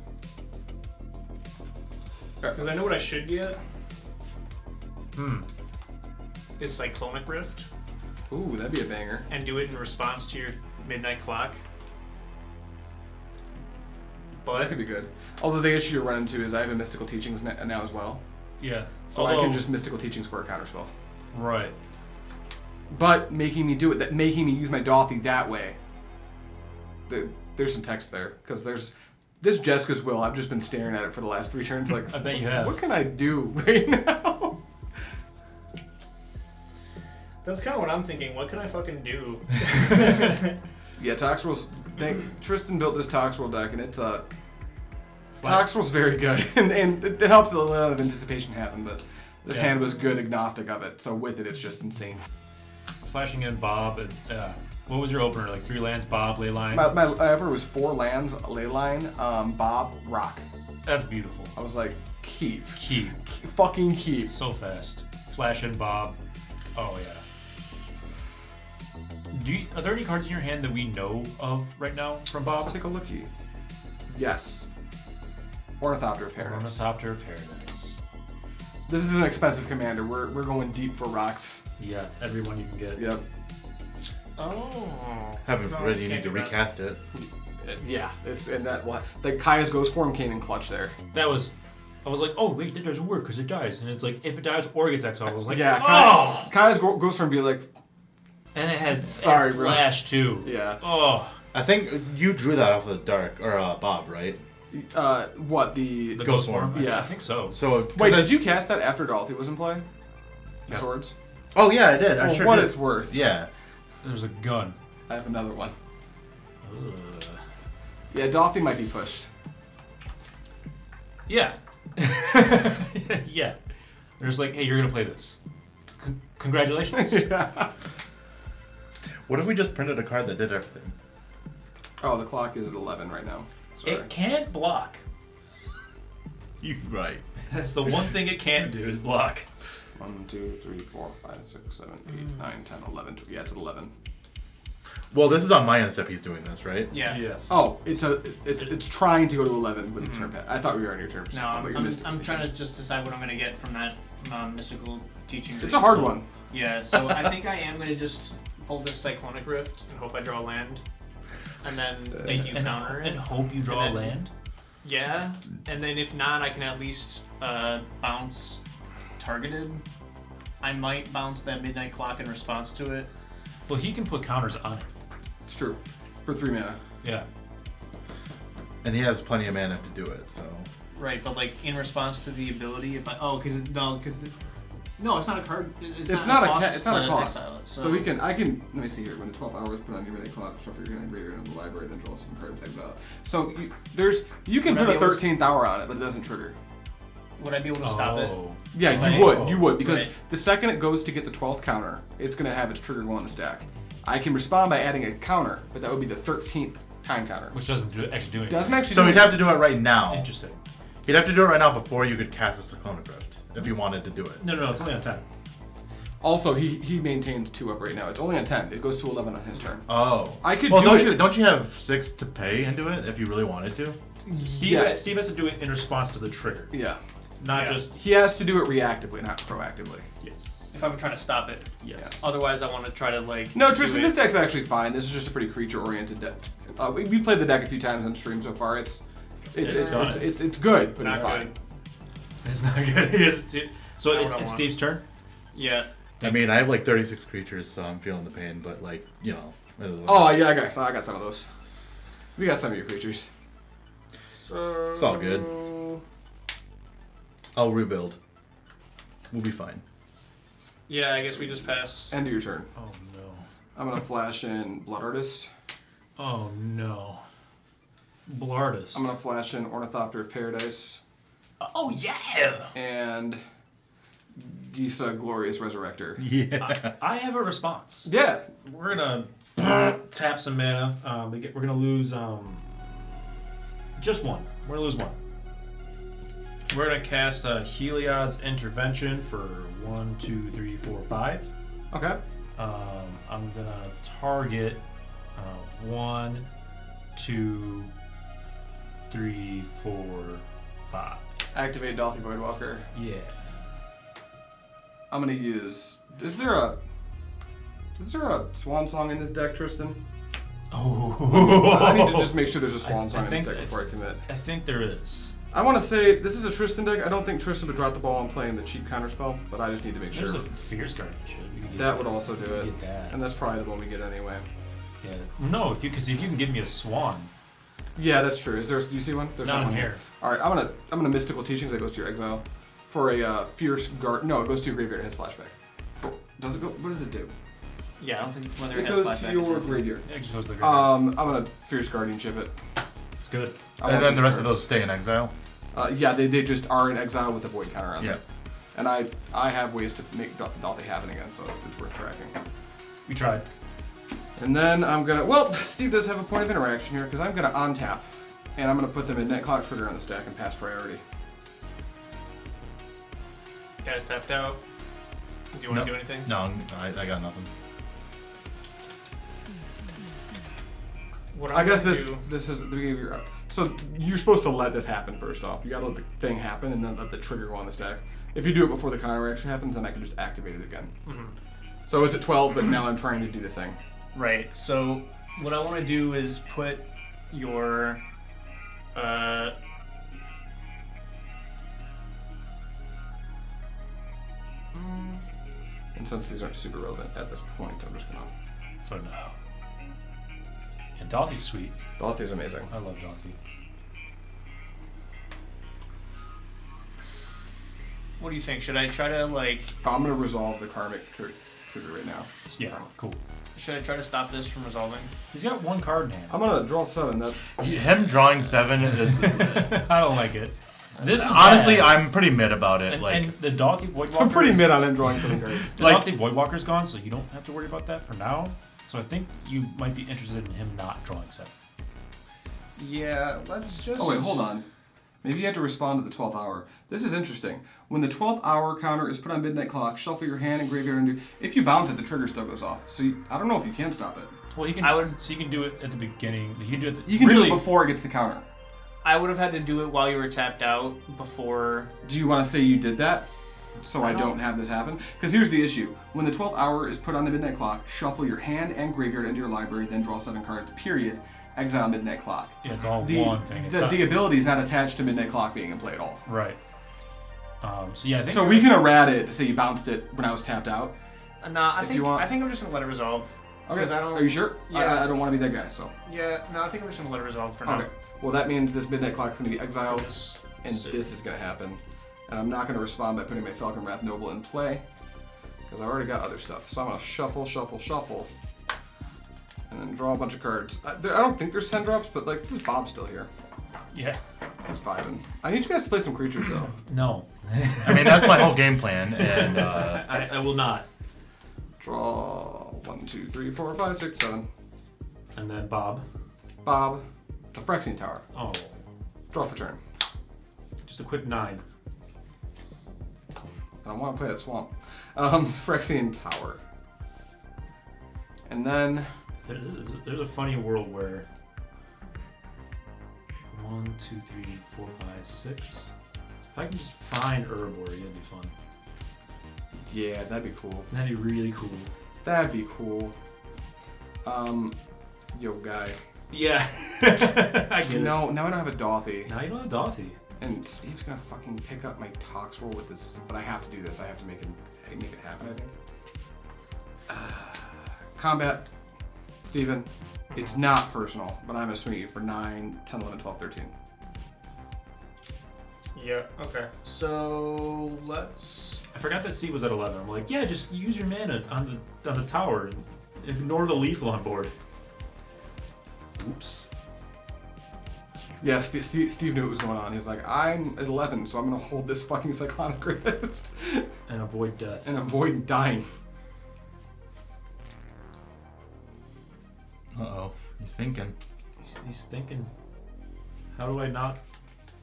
Speaker 4: Because I know what I should get. Is Cyclonic Rift.
Speaker 1: Ooh, that'd be a banger.
Speaker 4: And do it in response to your Midnight Clock.
Speaker 1: That
Speaker 4: But
Speaker 1: could be good. Although the issue you run into is I have a Mystical Teachings now as well.
Speaker 2: Yeah.
Speaker 1: So I can just Mystical Teachings for a counterspell.
Speaker 2: Right.
Speaker 1: But making me do it, making me use my Dorothy that way. There's some text there because there's This Jessica's Will, I've just been staring at it for the last 3 turns. Like,
Speaker 2: I bet you have.
Speaker 1: What can I do right now?
Speaker 4: That's kind of what I'm thinking. What can I fucking do?
Speaker 1: Yeah, Toxrill's. Tristan built this Toxrill deck, and it's Toxrill's very good, and it helps that a lot of anticipation happen. But this hand was good, agnostic of it. So with it, it's just insane.
Speaker 2: Flashing in Bob and what was your opener? Like 3 lands, Bob, Leyline.
Speaker 1: My opener was 4 lands, Leyline, Bob, Rock.
Speaker 2: That's beautiful.
Speaker 1: I was like, keep,
Speaker 2: Keep.
Speaker 1: keep.
Speaker 2: So fast. Flash in Bob. Oh yeah. Are there any cards in your hand that we know of right now from Bob?
Speaker 1: Let's take a lookie. Yes. Ornithopter of Paradise.
Speaker 2: Ornithopter of Paradise.
Speaker 1: This is an expensive commander. We're going deep for rocks.
Speaker 2: Yeah, everyone you can get.
Speaker 1: Yep.
Speaker 4: Oh.
Speaker 3: Heaven forbid you need
Speaker 4: can't
Speaker 3: to
Speaker 4: do that.
Speaker 3: recast it.
Speaker 1: Yeah, it's in that. Like Kaya's Ghost Form came in clutch there.
Speaker 2: I was like, oh wait, that doesn't work because it dies, and it's like if it dies or gets exiled, I was like,
Speaker 1: Yeah,
Speaker 2: oh.
Speaker 1: Kaya's Ghost Form be like,
Speaker 2: And it has
Speaker 1: Sorry, bro.
Speaker 2: flash too.
Speaker 1: yeah.
Speaker 2: Oh,
Speaker 3: I think you drew that off of Dark or Bob, right?
Speaker 1: What the?
Speaker 2: the
Speaker 3: Ghost
Speaker 2: ghost form.
Speaker 3: form.
Speaker 1: Yeah.
Speaker 2: I think so.
Speaker 3: So
Speaker 1: Wait, did you cast that after Dolphy was in play? The
Speaker 2: Yes.
Speaker 1: swords.
Speaker 3: Oh yeah, I did. I
Speaker 1: For
Speaker 3: sure
Speaker 1: what
Speaker 3: did.
Speaker 1: it's worth.
Speaker 3: Yeah.
Speaker 2: There's a gun.
Speaker 1: I have another one.
Speaker 2: Ugh.
Speaker 1: Yeah, Dolphy might be pushed.
Speaker 2: Yeah. Yeah. They're just like, hey, you're gonna play this. Congratulations.
Speaker 1: Yeah.
Speaker 3: What if we just printed a card that did everything?
Speaker 1: Oh, the clock is at 11 right now. Sorry.
Speaker 2: It can't block.
Speaker 3: You're right.
Speaker 2: That's the one thing it can't do is block.
Speaker 1: 1, 2, 3, 4, 5, 6, 7, 8, 9, 10, 11. Yeah, it's at 11.
Speaker 3: Well, this is on my end step. He's doing this, right?
Speaker 4: Yeah.
Speaker 2: Yes.
Speaker 1: Oh, it's trying to go to 11 with the turn pad. I thought we were on your turn.
Speaker 4: No,
Speaker 1: but you
Speaker 4: I'm
Speaker 1: missed it.
Speaker 4: I'm trying to just decide what I'm gonna get from that mystical teaching.
Speaker 1: It's a hard one.
Speaker 4: Yeah, so I think I am gonna just pull this Cyclonic Rift and hope I draw a land, and then make you counter
Speaker 2: And
Speaker 4: it.
Speaker 2: hope you draw
Speaker 4: And
Speaker 2: a
Speaker 4: then-
Speaker 2: land.
Speaker 4: Yeah, and then if not, I can at least bounce targeted. I might bounce that Midnight Clock in response to it.
Speaker 2: Well, he can put counters on it.
Speaker 1: It's true. For 3 mana.
Speaker 2: Yeah.
Speaker 3: And he has plenty of mana to do it. So.
Speaker 4: Right, but like in response to the ability, if I no, it's not a card. It's
Speaker 1: Not a
Speaker 4: cost
Speaker 1: it's not a
Speaker 4: to
Speaker 1: cost.
Speaker 4: exile it,
Speaker 1: So we can. I can. Let me see here. When the 12 hours put on your midnight clock, shuffle your hand graveyard into the library, then draw some cards exile. So you can
Speaker 4: Would I
Speaker 1: put a
Speaker 4: be able to-
Speaker 1: 13th hour on it, but it doesn't trigger.
Speaker 4: Would I be able to stop it?
Speaker 1: Yeah,
Speaker 4: Like-
Speaker 1: you would because
Speaker 4: Right.
Speaker 1: the second it goes to get the 12th counter, it's gonna have its trigger go on the stack. I can respond by adding a counter, but that would be the 13th time counter.
Speaker 2: Which doesn't actually do anything.
Speaker 1: Doesn't actually.
Speaker 3: So
Speaker 1: do
Speaker 3: he'd have to do it right now.
Speaker 2: Interesting.
Speaker 3: He'd have to do it right now before you could cast a Cyclonic Rift if you wanted to do it.
Speaker 2: No, it's only on 10.
Speaker 1: Also, he maintains 2 up right now. It's only on 10. It goes to 11 on his turn.
Speaker 3: Oh.
Speaker 1: I could
Speaker 3: well,
Speaker 1: do it.
Speaker 3: Don't you have 6 to pay into it if you really wanted to?
Speaker 2: Steve has to do it in response to the trigger,
Speaker 1: Yeah.
Speaker 2: not
Speaker 4: Yeah.
Speaker 2: just
Speaker 1: He has to do it reactively, not proactively.
Speaker 2: yes.
Speaker 4: If I'm trying to stop it.
Speaker 2: Yes.
Speaker 1: Yeah.
Speaker 4: Otherwise, I want to try to like.
Speaker 1: No,
Speaker 4: do
Speaker 1: Tristan,
Speaker 4: it-
Speaker 1: this deck's actually fine. This is just a pretty creature-oriented deck. We played the deck a few times on stream so far. It's good, but
Speaker 4: Not
Speaker 1: it's fine.
Speaker 4: good.
Speaker 2: It's not good. So
Speaker 4: Not
Speaker 2: it's
Speaker 4: what I want.
Speaker 2: Steve's turn.
Speaker 4: Yeah.
Speaker 3: I mean, I have like 36 creatures, so I'm feeling the pain, but like, you know.
Speaker 1: Oh yeah, I got some of those. We got some of your creatures.
Speaker 4: So.
Speaker 3: It's all good. I'll rebuild. We'll be fine.
Speaker 4: Yeah, I guess we just pass.
Speaker 1: End of your turn.
Speaker 2: Oh no.
Speaker 1: I'm gonna flash in Blood Artist.
Speaker 2: Oh no. Blardus.
Speaker 1: I'm gonna flash in Ornithopter of Paradise
Speaker 2: Oh yeah.
Speaker 1: and Gisa Glorious Resurrector.
Speaker 3: Yeah.
Speaker 2: I have a response.
Speaker 1: Yeah.
Speaker 2: We're gonna tap some mana. We're gonna lose just one. We're gonna lose one. We're gonna cast Heliod's Intervention for 1, 2, 3, 4, 5.
Speaker 1: Okay.
Speaker 2: I'm gonna target 1, 2, 3, 4, 5.
Speaker 1: Activate Dolphy Voidwalker.
Speaker 2: Yeah.
Speaker 1: I'm gonna use. Is there a swan song in this deck, Tristan?
Speaker 2: Oh.
Speaker 1: I need to just make sure there's a swan song in this
Speaker 2: think-
Speaker 1: deck before I commit.
Speaker 2: I think there is.
Speaker 1: I want to say this is a Tristan deck. I don't think Tristan would drop the ball on playing the cheap counterspell, but I just need to make
Speaker 2: There's
Speaker 1: sure.
Speaker 2: a Fierce Guardian shit. We can get
Speaker 1: That would also do it.
Speaker 2: Get that.
Speaker 1: And that's probably the one we get anyway.
Speaker 2: Yeah. No, because if you can give me a swan,
Speaker 1: Yeah, that's true. Is there? Do you see one? There's
Speaker 2: Not in
Speaker 1: one
Speaker 2: here.
Speaker 1: All right, I'm gonna mystical teachings. That goes to your exile for a fierce guard. No, it goes to your graveyard. It has flashback. Does it go? What does it do?
Speaker 4: Yeah, I don't think whether
Speaker 1: It
Speaker 4: it has
Speaker 1: goes
Speaker 4: flashback.
Speaker 1: to
Speaker 4: is
Speaker 1: your
Speaker 4: it?
Speaker 1: graveyard.
Speaker 2: Yeah, it just goes to the graveyard.
Speaker 1: I'm gonna fierce guardianship it.
Speaker 2: It's good.
Speaker 1: I want
Speaker 3: And then
Speaker 1: these
Speaker 3: the rest of
Speaker 1: cards.
Speaker 3: those stay in exile.
Speaker 1: Yeah, they just are in exile with a void counter on
Speaker 3: Yeah.
Speaker 1: them. And I have ways to make Dalty happen again, so it's worth tracking.
Speaker 2: We tried.
Speaker 1: And then I'm gonna, well, Steve does have a point of interaction here, because I'm gonna untap, and I'm gonna put the midnight clock trigger on the stack and pass priority.
Speaker 4: Guys tapped out. Do you want to do anything?
Speaker 3: No, I got nothing.
Speaker 4: What
Speaker 1: I
Speaker 4: I'm
Speaker 1: guess
Speaker 4: gonna
Speaker 1: this
Speaker 4: do-
Speaker 1: this is the beginning of your, so you're supposed to let this happen first off. You gotta let the thing happen and then let the trigger go on the stack. If you do it before the counter action happens, then I can just activate it again.
Speaker 4: Mm-hmm.
Speaker 1: So it's at 12, but now I'm trying to do the thing.
Speaker 4: Right. So what I want to do is put your
Speaker 1: And since these aren't super relevant at this point, I'm just gonna.
Speaker 2: So no. And Dalthy's sweet.
Speaker 1: Dalthy's amazing.
Speaker 2: I love Dalthy.
Speaker 4: what do you think? Should I try to like?
Speaker 1: I'm gonna resolve the karmic trigger right now.
Speaker 2: Yeah, cool.
Speaker 4: Should I try to stop this from resolving?
Speaker 2: He's got one card in hand.
Speaker 1: I'm gonna draw 7. That's
Speaker 3: Him drawing 7 is
Speaker 2: I don't like it. This is
Speaker 3: honestly,
Speaker 2: bad.
Speaker 3: I'm pretty mid about it.
Speaker 2: And,
Speaker 3: like,
Speaker 2: and the Dalthy Voidwalker.
Speaker 1: I'm pretty
Speaker 2: is-
Speaker 1: mid on him drawing 7 cards.
Speaker 2: The
Speaker 3: like-
Speaker 2: Dalthy Voidwalker's gone, so you don't have to worry about that for now. So I think you might be interested in him not drawing 7.
Speaker 4: Yeah. Let's just.
Speaker 1: Oh wait, hold on. Maybe you have to respond to the 12th hour. This is interesting. When the 12th hour counter is put on midnight clock, shuffle your hand and graveyard and do. If you bounce it, the trigger still goes off. So I don't know if you can stop it.
Speaker 2: Well, he can.
Speaker 4: I would-
Speaker 2: So you can do it at the beginning. You can do it.
Speaker 1: You can
Speaker 2: really,
Speaker 1: do it before it gets the counter.
Speaker 4: I would have had to do it while you were tapped out before.
Speaker 1: Do you want to say you did that? So I
Speaker 4: I
Speaker 1: don't
Speaker 4: don't-
Speaker 1: have this happen? Because here's the issue. When the 12th hour is put on the midnight clock, shuffle your hand and graveyard into your library, then draw 7 cards, period. Exile midnight clock.
Speaker 2: Yeah, it's all
Speaker 1: The,
Speaker 2: one thing. It's not,
Speaker 1: the ability is not attached to midnight clock being in play at all.
Speaker 2: right. So yeah, I think
Speaker 1: So we can errata it to say you bounced it when I was tapped out.
Speaker 4: Nah, I
Speaker 1: If
Speaker 4: think
Speaker 1: you want-
Speaker 4: I think I'm just gonna let it resolve.
Speaker 1: Okay.
Speaker 4: 'Cause I don't-
Speaker 1: Are you sure?
Speaker 4: Yeah.
Speaker 1: I don't want to be that guy, so.
Speaker 4: Yeah. No, I think I'm just gonna let it resolve for now.
Speaker 1: Okay. Well, that means this midnight clock is going to be exiled,
Speaker 4: This-
Speaker 1: and
Speaker 4: this-
Speaker 1: this is going to happen. And I'm not going to respond by putting my Falcon Wrath Noble in play, because I already got other stuff. So I'm going to shuffle, shuffle, shuffle, and then draw a bunch of cards. I don't think there's 10 drops, but like, this Bob's still here.
Speaker 2: Yeah.
Speaker 1: That's 5. I need you guys to play some creatures, though.
Speaker 2: No.
Speaker 3: I mean, that's my whole game plan, and
Speaker 2: I will not.
Speaker 1: Draw 1, 2, 3, 4, 5, 6, 7.
Speaker 2: And then Bob.
Speaker 1: Bob. It's a Phyrexian Tower.
Speaker 2: Oh,
Speaker 1: Draw for turn.
Speaker 2: just a quick 9.
Speaker 1: I want to play that swamp. Phyrexian Tower. And then
Speaker 2: There's a funny world where 1, 2, 3, 4, 5, 6. If I can just find Urborg, it'd be fun.
Speaker 1: yeah, that'd be cool.
Speaker 2: That'd be really cool.
Speaker 1: That'd be cool. Yo, guy.
Speaker 2: Yeah. I get it.
Speaker 1: No, now I don't have a Dalthy.
Speaker 2: Now you don't have Dalthy.
Speaker 1: And Steve's gonna fucking pick up my Toxrill with this, but I have to do this. I have to make it happen, I think. Combat. Steven, it's not personal, but I'm gonna swing at you for 9, 10, 11, 12, 13.
Speaker 4: Yeah. Okay. So let's.
Speaker 2: I forgot that C was at 11. I'm like, yeah, just use your mana on the tower and ignore the lethal on board. Oops.
Speaker 1: Yeah, Steve knew what was going on. He's like, I'm at 11, so I'm gonna hold this fucking Cyclonic Rift
Speaker 2: And avoid death.
Speaker 1: and avoid dying.
Speaker 3: uh-oh, he's thinking.
Speaker 2: He's thinking, how do I not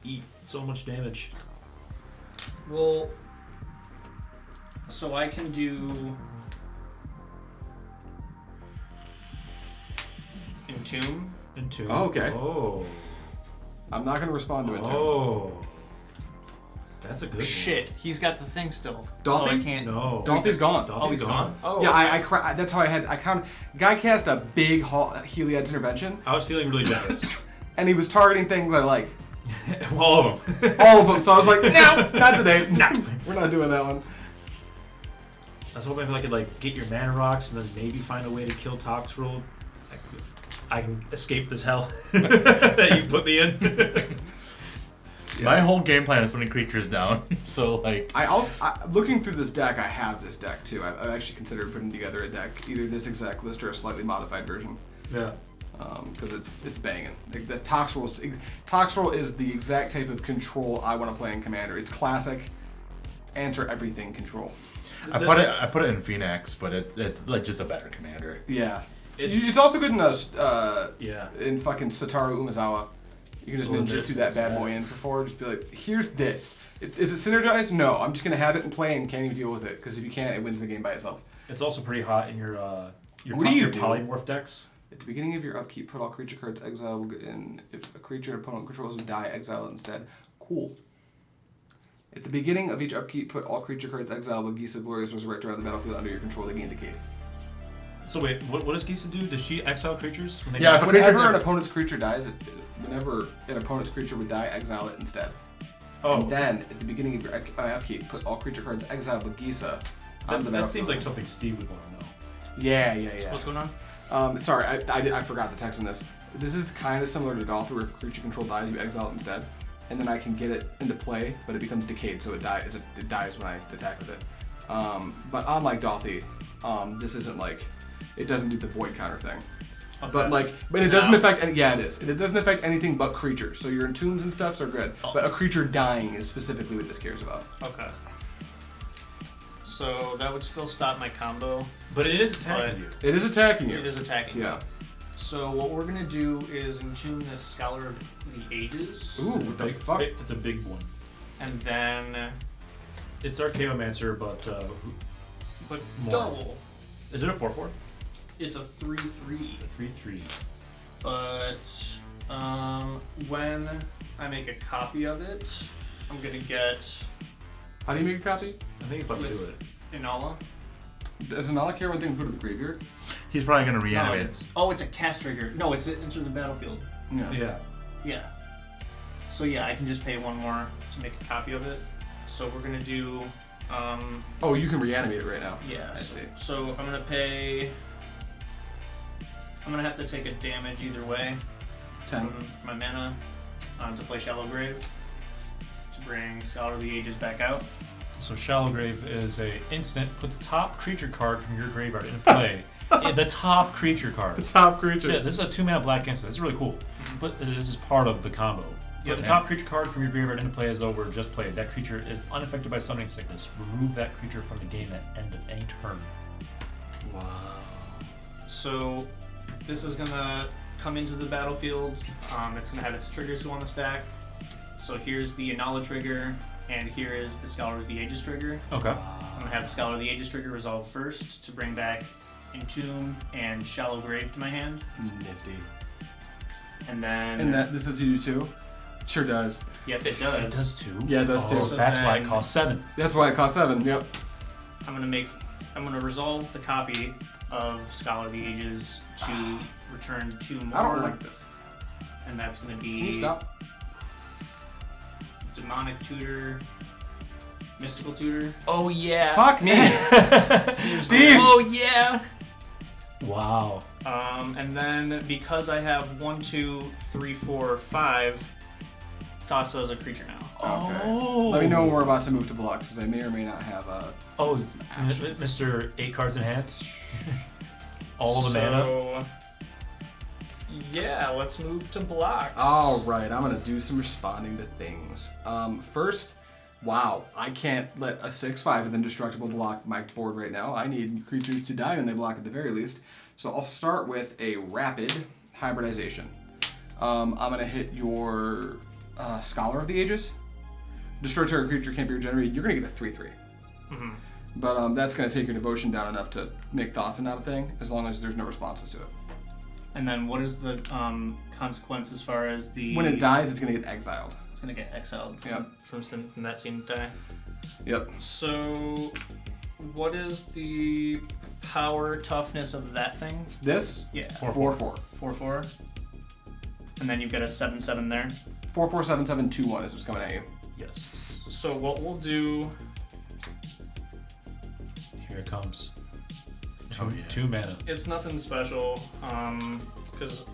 Speaker 2: eat so much damage?
Speaker 4: Well. So I can do. Entomb.
Speaker 2: Into.
Speaker 1: Oh, okay.
Speaker 2: Oh.
Speaker 1: I'm not gonna respond to it. Tim.
Speaker 2: Oh. That's a good
Speaker 4: Shit, he's got the thing still.
Speaker 1: Dalthy?
Speaker 4: So I
Speaker 2: one.
Speaker 4: can't.
Speaker 2: No.
Speaker 1: Dalthy's gone.
Speaker 2: Dalthy's
Speaker 4: Oh, he's gone. Oh.
Speaker 1: Yeah,
Speaker 4: okay.
Speaker 1: that's how I count. Guy cast a big Heliod's intervention,
Speaker 2: I was feeling really generous.
Speaker 1: and he was targeting things I like.
Speaker 2: All of them.
Speaker 1: All of them. So I was like, no, not today. No, we're not doing that one.
Speaker 2: I was hoping if I could like get your mana rocks and then maybe find a way to kill Toxrill. I can escape this hell that you put me in.
Speaker 3: My whole game plan is putting creatures down. So like,
Speaker 1: looking through this deck, I have this deck too. I've actually considered putting together a deck, either this exact list or a slightly modified version.
Speaker 2: Yeah.
Speaker 1: Because it's banging. Like the Toxrill is the exact type of control I want to play in Commander. It's classic, answer everything control.
Speaker 3: I put it in Phoenix, but it's like just a better commander.
Speaker 1: Yeah. It's also good in
Speaker 2: Yeah.
Speaker 1: in fucking Sataru Umezawa. You can just ninjutsu that bad boy in for 4. Just be like, here's this. Is it synergized? No. I'm just gonna have it in play and can't even deal with it. Because if you can't, it wins the game by itself.
Speaker 2: It's also pretty hot in your
Speaker 1: What do you do?
Speaker 2: polymorph decks.
Speaker 1: At the beginning of your upkeep, put all creature cards exile, and if a creature an opponent controls would die, exile it instead. Cool. At the beginning of each upkeep, put all creature cards exile with Gisa Glorious Resurrect around the battlefield under your control. They gain decay.
Speaker 2: So wait, what does Gisa do? Does she exile creatures? When they
Speaker 3: Yeah,
Speaker 2: die?
Speaker 1: Whenever an opponent's creature dies, whenever an opponent's creature would die, exile it instead.
Speaker 2: Oh.
Speaker 1: And then, at the beginning of your upkeep, put all creature cards exile with Gisa on the
Speaker 2: That
Speaker 1: battlefield.
Speaker 2: seems like something Steve would want to know.
Speaker 1: Yeah.
Speaker 4: What's going on?
Speaker 1: Sorry, I forgot the text on this. This is kind of similar to Dolphin, where if creature control dies, you exile it instead. And then I can get it into play, but it becomes decayed, so it dies when I attack with it. But unlike Dolphy, this isn't like, it doesn't do the void counter thing.
Speaker 4: Okay.
Speaker 1: But it doesn't affect any. Yeah, it is. It doesn't affect anything but creatures. So your entombs and stuffs are good, but a creature dying is specifically what this cares about.
Speaker 4: Okay. So that would still stop my combo.
Speaker 2: But it is attacking you.
Speaker 1: It is attacking you.
Speaker 4: It is attacking.
Speaker 1: Yeah.
Speaker 4: So what we're gonna do is entomb this Scholar of the Ages.
Speaker 1: Ooh, what the fuck?
Speaker 2: It's a big one.
Speaker 4: And then,
Speaker 2: It's Archaeomancer, but
Speaker 4: but
Speaker 2: more.
Speaker 4: double.
Speaker 2: Is it a 4/4?
Speaker 4: It's a 3/3.
Speaker 2: 3/3.
Speaker 4: But when I make a copy of it, I'm gonna get
Speaker 1: How do you make a copy?
Speaker 2: I think it's about to do it.
Speaker 4: Inalla.
Speaker 1: Does Inalla care when things go to the graveyard?
Speaker 3: he's probably gonna
Speaker 4: No,
Speaker 3: reanimate.
Speaker 4: it's a cast trigger. No, it's into the battlefield.
Speaker 2: Yeah.
Speaker 4: Yeah. So yeah, I can just pay 1 more to make a copy of it. So we're gonna do,
Speaker 1: Oh, you can reanimate it right now.
Speaker 4: yeah.
Speaker 1: I see.
Speaker 4: So I'm gonna pay. I'm gonna have to take a damage either way
Speaker 1: 10.
Speaker 4: from my mana to play Shallow Grave to bring Scholar of the Ages back out.
Speaker 2: So Shallow Grave is a instant. Put the top creature card from your graveyard into play. The top creature card.
Speaker 1: The top creature.
Speaker 2: Yeah, this is a 2-mana black instant. This is really cool. But this is part of the combo. Put
Speaker 4: Yep.
Speaker 2: the top creature card from your graveyard into play as though we're just played. That creature is unaffected by summoning sickness. Remove that creature from the game at end of any turn.
Speaker 1: Wow.
Speaker 4: So this is gonna come into the battlefield. It's gonna have its triggers go on the stack. So here's the Inalla trigger, and here is the Scholar of the Ages trigger.
Speaker 2: Okay.
Speaker 4: I'm gonna have the Scholar of the Ages trigger resolve first to bring back Entomb and Shallow Grave to my hand,
Speaker 1: Nifty.
Speaker 4: and then
Speaker 1: And this is you too? Sure does.
Speaker 4: yes, it does.
Speaker 2: It does too.
Speaker 1: Yeah, it does
Speaker 2: Oh,
Speaker 1: too.
Speaker 4: So
Speaker 2: that's why it
Speaker 4: then-
Speaker 2: costs 7.
Speaker 1: That's why it costs 7. Yep.
Speaker 4: I'm gonna resolve the copy of Scholar of the Ages to return 2 more,
Speaker 1: I don't like this.
Speaker 4: and that's gonna
Speaker 1: Can you
Speaker 4: be
Speaker 1: stop?
Speaker 4: Demonic Tutor, Mystical Tutor.
Speaker 5: Oh yeah.
Speaker 1: Fuck me. Steve!
Speaker 5: Oh yeah.
Speaker 2: Wow.
Speaker 4: And then because I have 1, 2, 3, 4, 5, Thassa is a creature now.
Speaker 1: Okay.
Speaker 2: Oh.
Speaker 1: Let me know when we're about to move to blocks, because I may or may not have some actions.
Speaker 2: Mr. 8 cards in hand. All the mana.
Speaker 4: So, yeah, let's move to blocks.
Speaker 1: All right, I'm gonna do some responding to things. First, wow, I can't let a 6/5 with indestructible block my board right now. I need creatures to die when they block at the very least. So I'll start with a rapid hybridization. I'm gonna hit your Scholar of the Ages. Destroy target creature can't be regenerated. You're gonna get a 3/3.
Speaker 4: Mm-hmm.
Speaker 1: But that's gonna take your devotion down enough to make Thassa not a thing, as long as there's no responses to it.
Speaker 4: And then what is the consequence as far as the...
Speaker 1: When it dies, it's gonna get exiled.
Speaker 4: It's going to get exiled from,
Speaker 1: Yep.
Speaker 4: from that same die.
Speaker 1: Yep.
Speaker 4: So, what is the power toughness of that thing?
Speaker 1: This?
Speaker 4: Yeah.
Speaker 1: 4/4.
Speaker 4: 4/4. And then you've got a 7/7 there.
Speaker 1: 4/4/7/7/2/1 is what's coming at you.
Speaker 2: Yes.
Speaker 4: So what we'll do...
Speaker 2: Here it comes.
Speaker 3: Oh, yeah.
Speaker 2: 2 mana.
Speaker 4: It's nothing special. because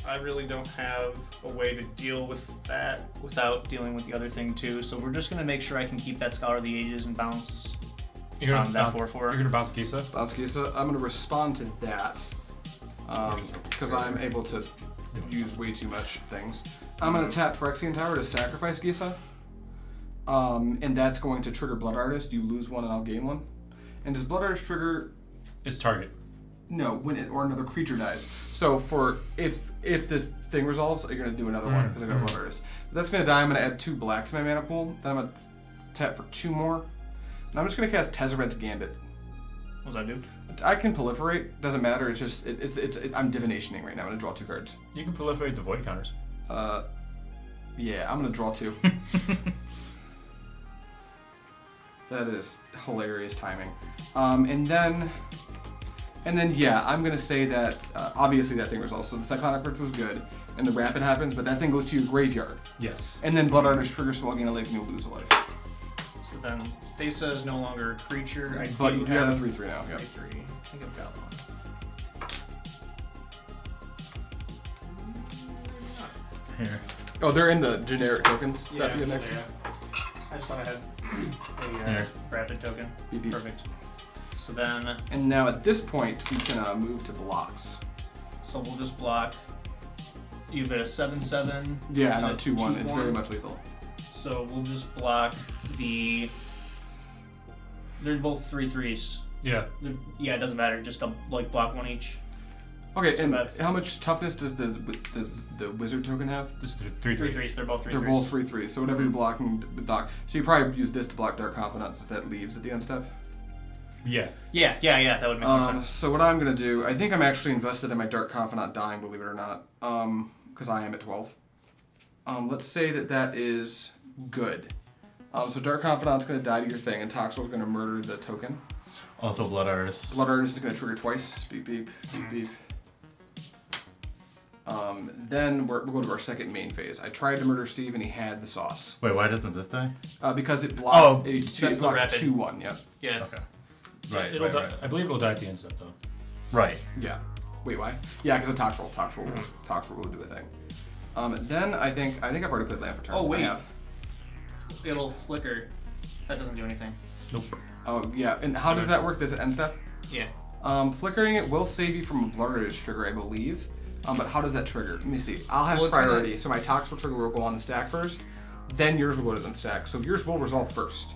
Speaker 4: I really don't have a way to deal with that without dealing with the other thing too. So we're just gonna make sure I can keep that Scholar of the Ages and bounce
Speaker 2: You're gonna
Speaker 4: that
Speaker 2: bounce,
Speaker 4: 4/4.
Speaker 2: You're gonna bounce Kisa.
Speaker 1: Bounce Gisa. I'm gonna respond to that because I'm able to use way too much things. I'm gonna tap Phyrexian Tower to sacrifice Gisa, and that's going to trigger Blood Artist. You lose one and I'll gain one. And does Blood Artist trigger?
Speaker 2: It's target.
Speaker 1: No, when it or another creature dies. So for if this thing resolves, you're gonna do another one because I got a Blood Artist. If that's gonna die, I'm gonna add 2 black to my mana pool. Then I'm gonna tap for 2 more. And I'm just gonna cast Tezzeret's Gambit.
Speaker 4: What does that do?
Speaker 1: I can proliferate. Doesn't matter. It's just I'm divinationing right now. I'm gonna draw 2 cards.
Speaker 2: You can proliferate the void counters.
Speaker 1: Yeah, I'm gonna draw 2. That is hilarious timing. And then yeah, I'm gonna say that obviously that thing resolves. So the Cyclonic Rift was good, and the Rapid happens, but that thing goes to your graveyard.
Speaker 2: Yes.
Speaker 1: And then Blood Artist triggers, so I'll gain a life and you'll lose a life.
Speaker 4: So then Thesa is no longer a creature.
Speaker 1: But you do have a 3/3 now. Yeah.
Speaker 4: 3/3. I think I've got one.
Speaker 3: Here.
Speaker 1: Oh, they're in the generic tokens.
Speaker 4: Yeah,
Speaker 1: That'd be a next
Speaker 4: yeah. I just thought I had a
Speaker 3: Here.
Speaker 4: rapid token.
Speaker 1: Beep, beep.
Speaker 4: Perfect. So then,
Speaker 1: And now at this point, we can move to blocks.
Speaker 4: so we'll just block. You bet a 7/7.
Speaker 1: Yeah,
Speaker 4: and
Speaker 1: no,
Speaker 4: a
Speaker 1: 2/1. It's
Speaker 4: 2/1.
Speaker 1: very much lethal.
Speaker 4: So we'll just block the. They're both 3/3s.
Speaker 2: Yeah.
Speaker 4: Yeah, it doesn't matter. Just like block 1 each.
Speaker 1: Okay,
Speaker 4: So
Speaker 1: and
Speaker 4: that-
Speaker 1: how much toughness does the wizard token have?
Speaker 2: This is
Speaker 4: 3/3.
Speaker 2: 3/3.
Speaker 4: They're both 3/3s.
Speaker 1: They're both 3/3. So whatever you're blocking with Doc. So you probably use this to block Dark Confidence as that leaves at the end step.
Speaker 2: Yeah.
Speaker 4: Yeah. That would make more sense.
Speaker 1: So what I'm gonna do, I think I'm actually invested in my Dark Confidant dying, believe it or not, because I am at 12. Let's say that is good. So Dark Confidant's gonna die to your thing, and Toxrill's gonna murder the token.
Speaker 3: Also, Blood Artist.
Speaker 1: Blood Artist is gonna trigger twice. Beep beep beep beep. Then we'll go to our second main phase. I tried to murder Steve, and he had the sauce
Speaker 3: Wait, why doesn't this die?
Speaker 1: because it blocked.
Speaker 3: Oh,
Speaker 1: it
Speaker 4: that's the
Speaker 1: blocked
Speaker 4: rapid.
Speaker 1: 2/1. Yep.
Speaker 4: Yeah.
Speaker 3: Okay. Right,
Speaker 2: It'll
Speaker 3: right,
Speaker 2: die.
Speaker 3: right.
Speaker 2: I believe it'll die at the end step though.
Speaker 3: Right.
Speaker 1: Yeah. Wait, why? Yeah, because of Toxrill. Toxrill will do a thing. Then I think I've already played Lamp for turn.
Speaker 4: Oh, wait.
Speaker 1: I have.
Speaker 4: It'll flicker. That doesn't do anything.
Speaker 2: Nope.
Speaker 1: Oh yeah, and how does that work? Does it end step?
Speaker 4: Yeah.
Speaker 1: Flickering it will save you from a Blood Artist trigger, I believe. But how does that trigger? Let me see. I'll have
Speaker 4: Well, it's
Speaker 1: priority, so my Toxrill trigger will go on the stack first. Then yours will go to the stack. So yours will resolve first.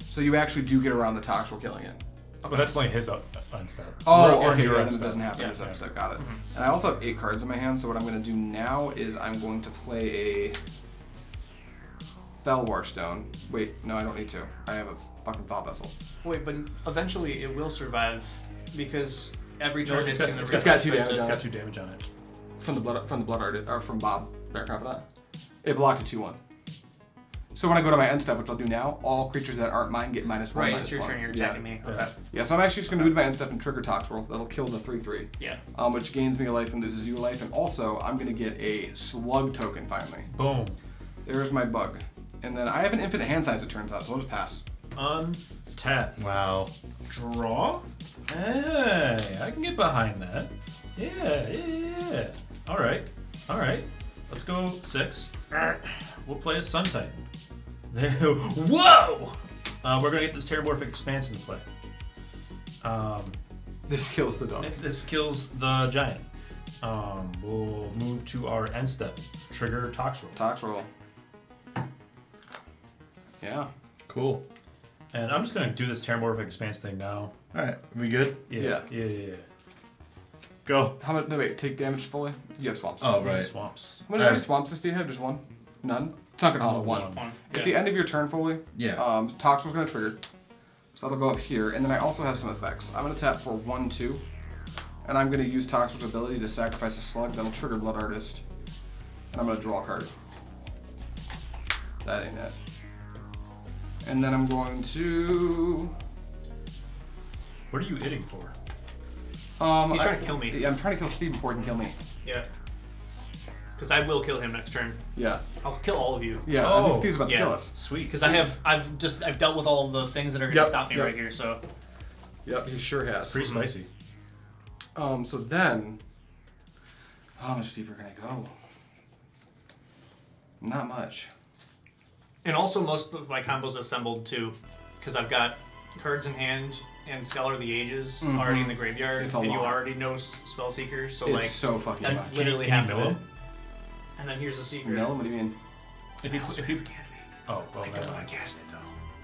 Speaker 1: So you actually do get around the Toxrill killing it.
Speaker 2: But that's only his unstep.
Speaker 1: Oh,
Speaker 2: Or
Speaker 1: okay,
Speaker 2: your
Speaker 1: yeah, then it
Speaker 2: unstep.
Speaker 1: doesn't happen
Speaker 2: Yeah,
Speaker 1: as
Speaker 2: yeah.
Speaker 1: upstep. Got it. And I also have 8 cards in my hand, so what I'm going to do now is I'm going to play a Felwar Stone. Wait, no, I don't need to. I have a fucking Thought Vessel.
Speaker 4: Wait, but eventually it will survive because every
Speaker 2: No,
Speaker 4: turn
Speaker 2: it's
Speaker 4: it's
Speaker 2: got-
Speaker 4: gonna.
Speaker 2: it's
Speaker 1: got 2
Speaker 2: It's
Speaker 1: damage on
Speaker 2: got
Speaker 1: it.
Speaker 2: 2 damage on it.
Speaker 1: From the blood art, or from Bob Dark Confidant. It blocked a 2/1. So when I go to my end step, which I'll do now, all creatures that aren't mine get -1.
Speaker 4: Right,
Speaker 1: -1.
Speaker 4: it's your turn. You're attacking me. Okay.
Speaker 1: Yeah, so I'm actually just gonna move to my end step and trigger Toxrill. That'll kill the 3/3.
Speaker 4: Yeah.
Speaker 1: Which gains me a life and loses you a life, and also I'm gonna get a slug token finally.
Speaker 2: Boom.
Speaker 1: There's my bug. And then I have an infinite hand size, it turns out, so I'll just pass.
Speaker 2: Untap.
Speaker 3: Wow.
Speaker 2: Draw. Hey, I can get behind that. Yeah. All right. Let's go 6. We'll play a Sun Titan. Whoa! We're gonna get this Terramorphic Expanse into play.
Speaker 1: This kills the dog.
Speaker 2: This kills the giant. We'll move to our end step. Trigger Toxrill.
Speaker 1: Toxrill. Yeah.
Speaker 3: Cool.
Speaker 2: And I'm just gonna do this Terramorphic Expanse thing now.
Speaker 3: Alright, we good?
Speaker 1: Yeah.
Speaker 3: Go.
Speaker 1: How much? No, wait. Take damage fully. You have swamps.
Speaker 3: Oh, right.
Speaker 2: Swamps.
Speaker 1: How many swamps does Steve have? Just 1? None. It's not gonna hollow.
Speaker 2: One.
Speaker 1: 1.
Speaker 4: Yeah.
Speaker 1: At the end of your turn fully,
Speaker 3: Yeah.
Speaker 1: Toxrill's gonna trigger. So that'll go up here, and then I also have some effects. I'm gonna tap for 1/2, and I'm gonna use Toxrill's ability to sacrifice a slug that'll trigger Blood Artist, and I'm gonna draw a card. That ain't it. And then I'm going to.
Speaker 2: What are you hitting for?
Speaker 4: He's trying to kill me.
Speaker 1: Yeah, I'm trying to kill Steve before he can kill me.
Speaker 4: Yeah. Because I will kill him next turn.
Speaker 1: Yeah.
Speaker 4: I'll kill all of you.
Speaker 1: Yeah. I think
Speaker 2: Oh,
Speaker 1: Steve's about to
Speaker 4: yeah.
Speaker 1: kill us.
Speaker 2: Sweet.
Speaker 4: Because I've dealt with all of the things that are gonna
Speaker 1: Yep,
Speaker 4: stop me
Speaker 1: yep.
Speaker 4: right here. So
Speaker 1: Yep, he sure has.
Speaker 2: It's pretty spicy.
Speaker 1: So then, How much deeper can I go? Not much.
Speaker 4: And also, most of my combos assembled too, because I've got cards in hand and Scholar of the Ages already in the graveyard,
Speaker 1: It's a
Speaker 4: and you
Speaker 1: lot.
Speaker 4: already know Spellseeker, so
Speaker 1: It's
Speaker 4: like
Speaker 1: so fucking
Speaker 4: that's
Speaker 1: much.
Speaker 4: literally
Speaker 2: Can you
Speaker 4: half of
Speaker 2: mill
Speaker 4: it.
Speaker 2: him?
Speaker 4: And then here's the secret.
Speaker 1: No, what do you mean?
Speaker 2: If you oh well,
Speaker 4: I don't want to cast it though.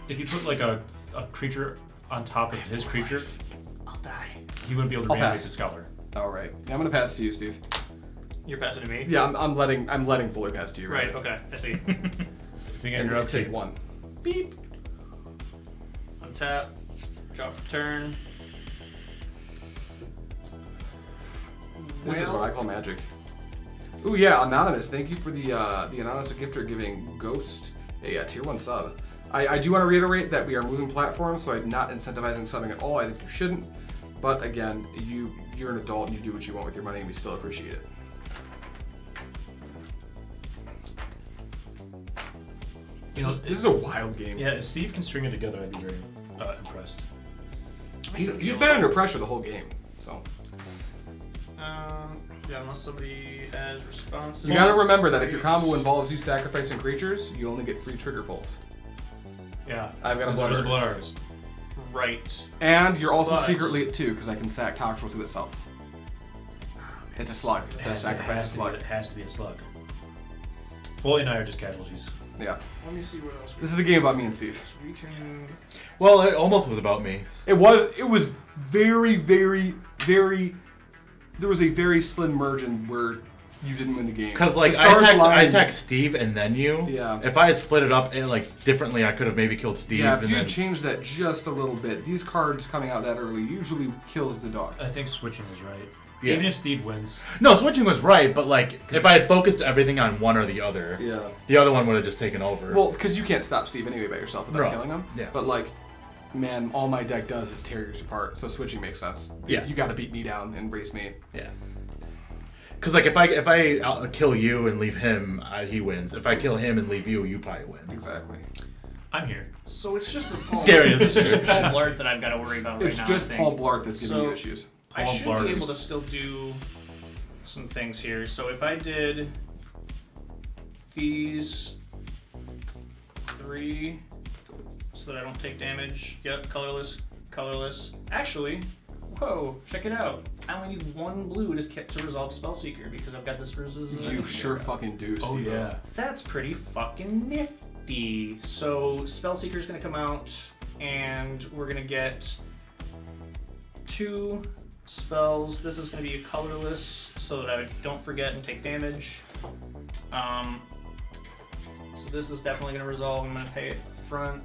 Speaker 2: if you put like a creature on top of his creature,
Speaker 4: I'll die.
Speaker 2: he wouldn't be able to
Speaker 1: I'll
Speaker 2: reanimate
Speaker 1: pass.
Speaker 2: the Scholar.
Speaker 1: All right. I'm gonna pass to you, Steve.
Speaker 4: You're passing to me.
Speaker 1: Yeah, I'm letting Fuller pass to you.
Speaker 4: Right. Okay. I see.
Speaker 2: Being
Speaker 1: And
Speaker 2: your
Speaker 1: you'll take
Speaker 2: upkeep.
Speaker 1: one.
Speaker 4: Beep. Untap. Draw for turn.
Speaker 1: This is what I call magic. Ooh yeah, Anonymous. Thank you for the Anonymous gifter giving Ghost a tier 1 sub. I do want to reiterate that we are moving platforms, so I'm not incentivizing subbing at all. I think you shouldn't. But again, you're an adult and you do what you want with your money, and we still appreciate it.
Speaker 2: You know,
Speaker 1: This is a wild game.
Speaker 2: yeah, if Steve can string it together, I'd be very impressed.
Speaker 1: He's been under pressure the whole game, so.
Speaker 4: Yeah, unless somebody has responses.
Speaker 1: You gotta remember that if your combo involves you sacrificing creatures, you only get 3 trigger pulls.
Speaker 2: Yeah,
Speaker 1: I've got a
Speaker 2: there's
Speaker 1: Blood Artist.
Speaker 2: Artist.
Speaker 4: Right.
Speaker 1: And you're also
Speaker 4: But-
Speaker 1: secretly at 2, because I can sack Toxrill to itself. It's a slug. It says sacrifice a slug.
Speaker 2: It has to be a slug. Foley and I are just casualties.
Speaker 1: Yeah.
Speaker 4: Let me see what else
Speaker 1: This is a game about me and Steve.
Speaker 4: we can.
Speaker 3: Well, it almost was about me.
Speaker 1: It was very, very, very. There was a very slim margin where you didn't win the game.
Speaker 3: Because like
Speaker 1: The stars
Speaker 3: I
Speaker 1: aligned.
Speaker 3: text Steve and then you.
Speaker 1: Yeah.
Speaker 3: If I had split it up like differently, I could have maybe killed Steve.
Speaker 1: Yeah, if
Speaker 3: and
Speaker 1: you
Speaker 3: then
Speaker 1: had changed that just a little bit, these cards coming out that early usually kills the dog.
Speaker 2: I think switching is right.
Speaker 3: Yeah.
Speaker 2: Even if Steve wins.
Speaker 3: no, switching was right, but like if I had focused everything on one or the other,
Speaker 1: Yeah.
Speaker 3: the other one would have just taken over.
Speaker 1: Well, because you can't stop Steve anyway by yourself without
Speaker 3: Right.
Speaker 1: killing him.
Speaker 3: Yeah.
Speaker 1: But like, man, all my deck does is tear yours apart. So switching makes sense.
Speaker 3: Yeah.
Speaker 1: You got to beat me down and race me.
Speaker 3: yeah. Because like if I kill you and leave him, he wins. If I kill him and leave you, you probably win.
Speaker 1: Exactly.
Speaker 2: I'm here.
Speaker 4: So it's just the Paul.
Speaker 3: Darius
Speaker 4: It's
Speaker 3: is
Speaker 4: just
Speaker 3: here.
Speaker 4: Paul Blart that I've got to worry about right
Speaker 1: It's
Speaker 4: now.
Speaker 1: just
Speaker 4: I think.
Speaker 1: Paul Blart that's giving
Speaker 4: So-
Speaker 1: you issues.
Speaker 4: I
Speaker 2: Paul
Speaker 4: should
Speaker 2: Blart
Speaker 4: be
Speaker 2: is-
Speaker 4: able to still do some things here. So if I did these 3, so that I don't take damage. Yep, colorless, colorless. Actually, whoa, check it out. I only need 1 blue to resolve Spellseeker because I've got this versus.
Speaker 1: You sure fucking do,
Speaker 2: Oh
Speaker 1: Steve.
Speaker 2: yeah.
Speaker 4: That's pretty fucking nifty. So Spellseeker's gonna come out, and we're gonna get 2 spells. This is gonna be a colorless, so that I don't forget and take damage. So this is definitely gonna resolve. I'm gonna pay it up front.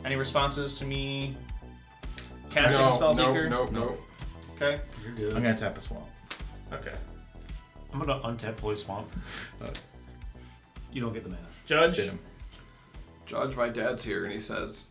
Speaker 4: Any responses to me casting Spellseeker?
Speaker 1: No.
Speaker 4: Okay.
Speaker 2: You're good.
Speaker 3: I'm gonna tap a swamp.
Speaker 4: Okay.
Speaker 2: I'm gonna untap Foley Swamp. You don't get the mana.
Speaker 4: Judge.
Speaker 3: Did him.
Speaker 1: Judge, my dad's here, and he says,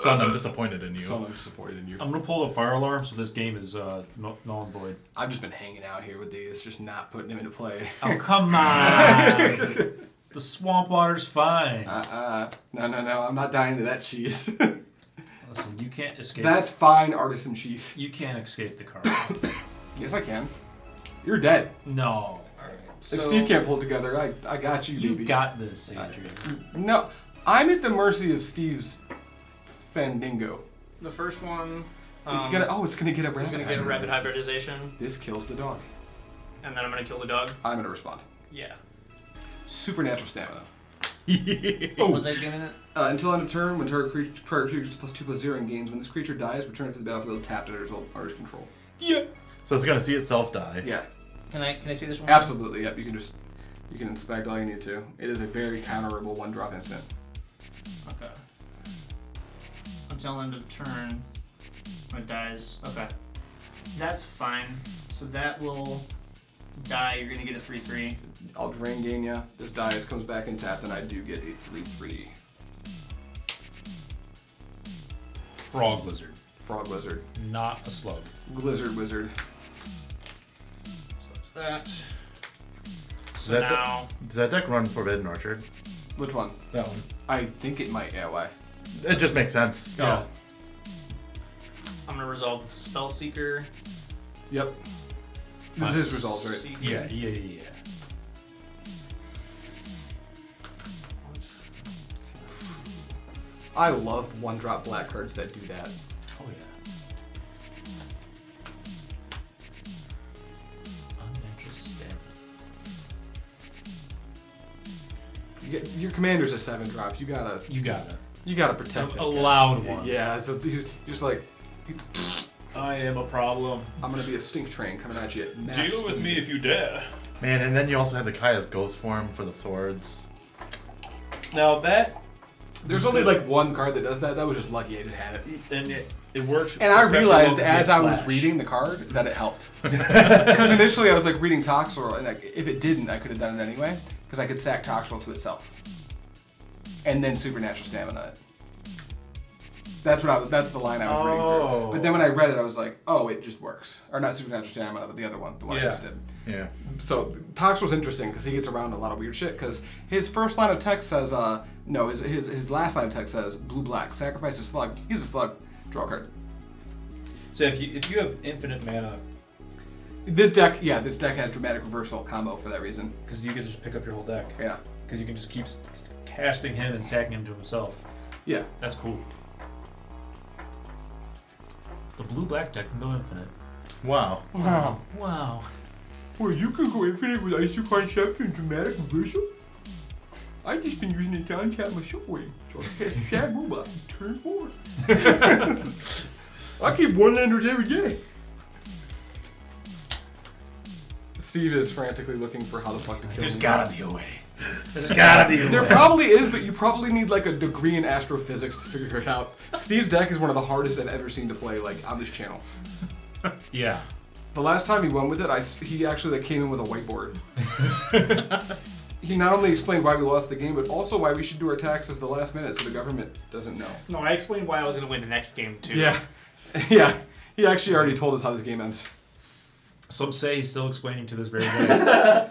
Speaker 3: Son, I'm disappointed in you.
Speaker 1: "Son, I'm disappointed in you."
Speaker 2: I'm gonna pull a fire alarm, so this game is null and void.
Speaker 1: I've just been hanging out here with these, just not putting him into play.
Speaker 2: Oh come on! The swamp water's fine.
Speaker 1: No, I'm not dying to that cheese.
Speaker 2: Listen, you can't escape.
Speaker 1: That's fine artisan cheese.
Speaker 2: You can't escape the card.
Speaker 1: Yes, I can. You're dead.
Speaker 2: No.
Speaker 1: If Steve can't pull it together, I got you,
Speaker 2: You
Speaker 1: baby.
Speaker 2: got this, Adrian.
Speaker 1: No, I'm at the mercy of Steve's Fandingo.
Speaker 4: The first one.
Speaker 1: It's gonna get a
Speaker 4: He's
Speaker 1: rabbit.
Speaker 4: gonna get a rapid hybridization,
Speaker 1: This kills the dog.
Speaker 4: and then I'm gonna kill the dog.
Speaker 1: I'm gonna respond.
Speaker 4: Yeah.
Speaker 1: Supernatural stamina.
Speaker 4: What was I giving it?
Speaker 1: Until end of turn, when target creature is +2/+0 and gains. When this creature dies, return it to the battlefield tapped under its control.
Speaker 2: Yeah.
Speaker 3: So it's gonna see itself die.
Speaker 1: Yeah,
Speaker 4: Can I see this one?
Speaker 1: absolutely. Yep, you can inspect all you need to. It is a very counterable 1-drop instant.
Speaker 4: Okay. Until end of turn, when it dies. Okay. That's fine. So that will die. You're gonna get a 3/3.
Speaker 1: I'll drain gain ya. This dies, comes back intact, and I do get a 3/3.
Speaker 2: Frog lizard,
Speaker 1: Frog lizard.
Speaker 2: not a slug.
Speaker 1: Glizzard wizard.
Speaker 4: So that's that.
Speaker 3: Does
Speaker 4: So
Speaker 3: that,
Speaker 4: now,
Speaker 3: does that deck run Forbidden Orchard?
Speaker 1: Which one?
Speaker 3: That one.
Speaker 1: I think it might. Yeah, why?
Speaker 3: It just makes sense.
Speaker 2: Yeah.
Speaker 4: I'm gonna resolve Spellseeker.
Speaker 1: Yep. This is resolved, right?
Speaker 4: See-
Speaker 2: Yeah.
Speaker 1: I love 1-drop black cards that do that.
Speaker 2: Oh yeah. Unnatural stamina.
Speaker 1: Your commander's a 7-drop. You gotta protect
Speaker 2: A
Speaker 1: it.
Speaker 2: loud one.
Speaker 1: Yeah, so he's just like,
Speaker 2: I am a problem.
Speaker 1: I'm gonna be a stink train coming at you at max
Speaker 2: Deal with
Speaker 1: speed.
Speaker 2: me if you dare.
Speaker 3: Man, and then you also had the Kaya's Ghost form for the swords.
Speaker 2: Now that
Speaker 1: There's only like one card that does that. That was just lucky I just had it.
Speaker 2: and it works.
Speaker 1: And I
Speaker 2: especially
Speaker 1: realized
Speaker 2: well 'cause
Speaker 1: as
Speaker 2: you
Speaker 1: I
Speaker 2: have
Speaker 1: was
Speaker 2: flash.
Speaker 1: reading the card that it helped. Because initially I was like reading Toxrill, and like, if it didn't, I could have done it anyway. Because I could sack Toxrill to itself, and then Supernatural Stamina it. That's the line I was reading
Speaker 2: Oh.
Speaker 1: through. But then when I read it, I was like, oh, it just works. Or not Supernatural Stamina, but the other one, the one I
Speaker 2: Yeah.
Speaker 1: just did.
Speaker 3: Yeah.
Speaker 1: So Toxrill's interesting because he gets around a lot of weird shit. Because his first line of text says, his last line of text says blue-black, sacrifice a slug. He's a slug. Draw a card.
Speaker 2: So if you have infinite mana,
Speaker 1: This deck has dramatic reversal combo for that reason.
Speaker 2: because you can just pick up your whole deck.
Speaker 1: Yeah.
Speaker 2: Because you can just keep casting him and sacking him to himself.
Speaker 1: Yeah.
Speaker 2: That's cool. The blue-black deck can go infinite.
Speaker 3: Wow.
Speaker 1: Wow.
Speaker 2: Wow.
Speaker 1: Well, you can go infinite with Ice Conception and dramatic reversal? I just been using it to untap my shockwave. So I cast Shag Robot in turn 4. I keep one-landers every day. Steve is frantically looking for how the fuck to kill
Speaker 2: There's
Speaker 1: me.
Speaker 2: gotta be a way. There's gotta be a way.
Speaker 1: There probably is, but you probably need like a degree in astrophysics to figure it out. Steve's deck is one of the hardest I've ever seen to play, like on this channel.
Speaker 2: Yeah.
Speaker 1: The last time he went with it, he actually like, came in with a whiteboard. He not only explained why we lost the game, but also why we should do our taxes the last minute so the government doesn't know.
Speaker 4: No, I explained why I was going to win the next game too.
Speaker 1: Yeah. Yeah. He actually already told us how this game ends.
Speaker 2: Some say he's still explaining to this very day.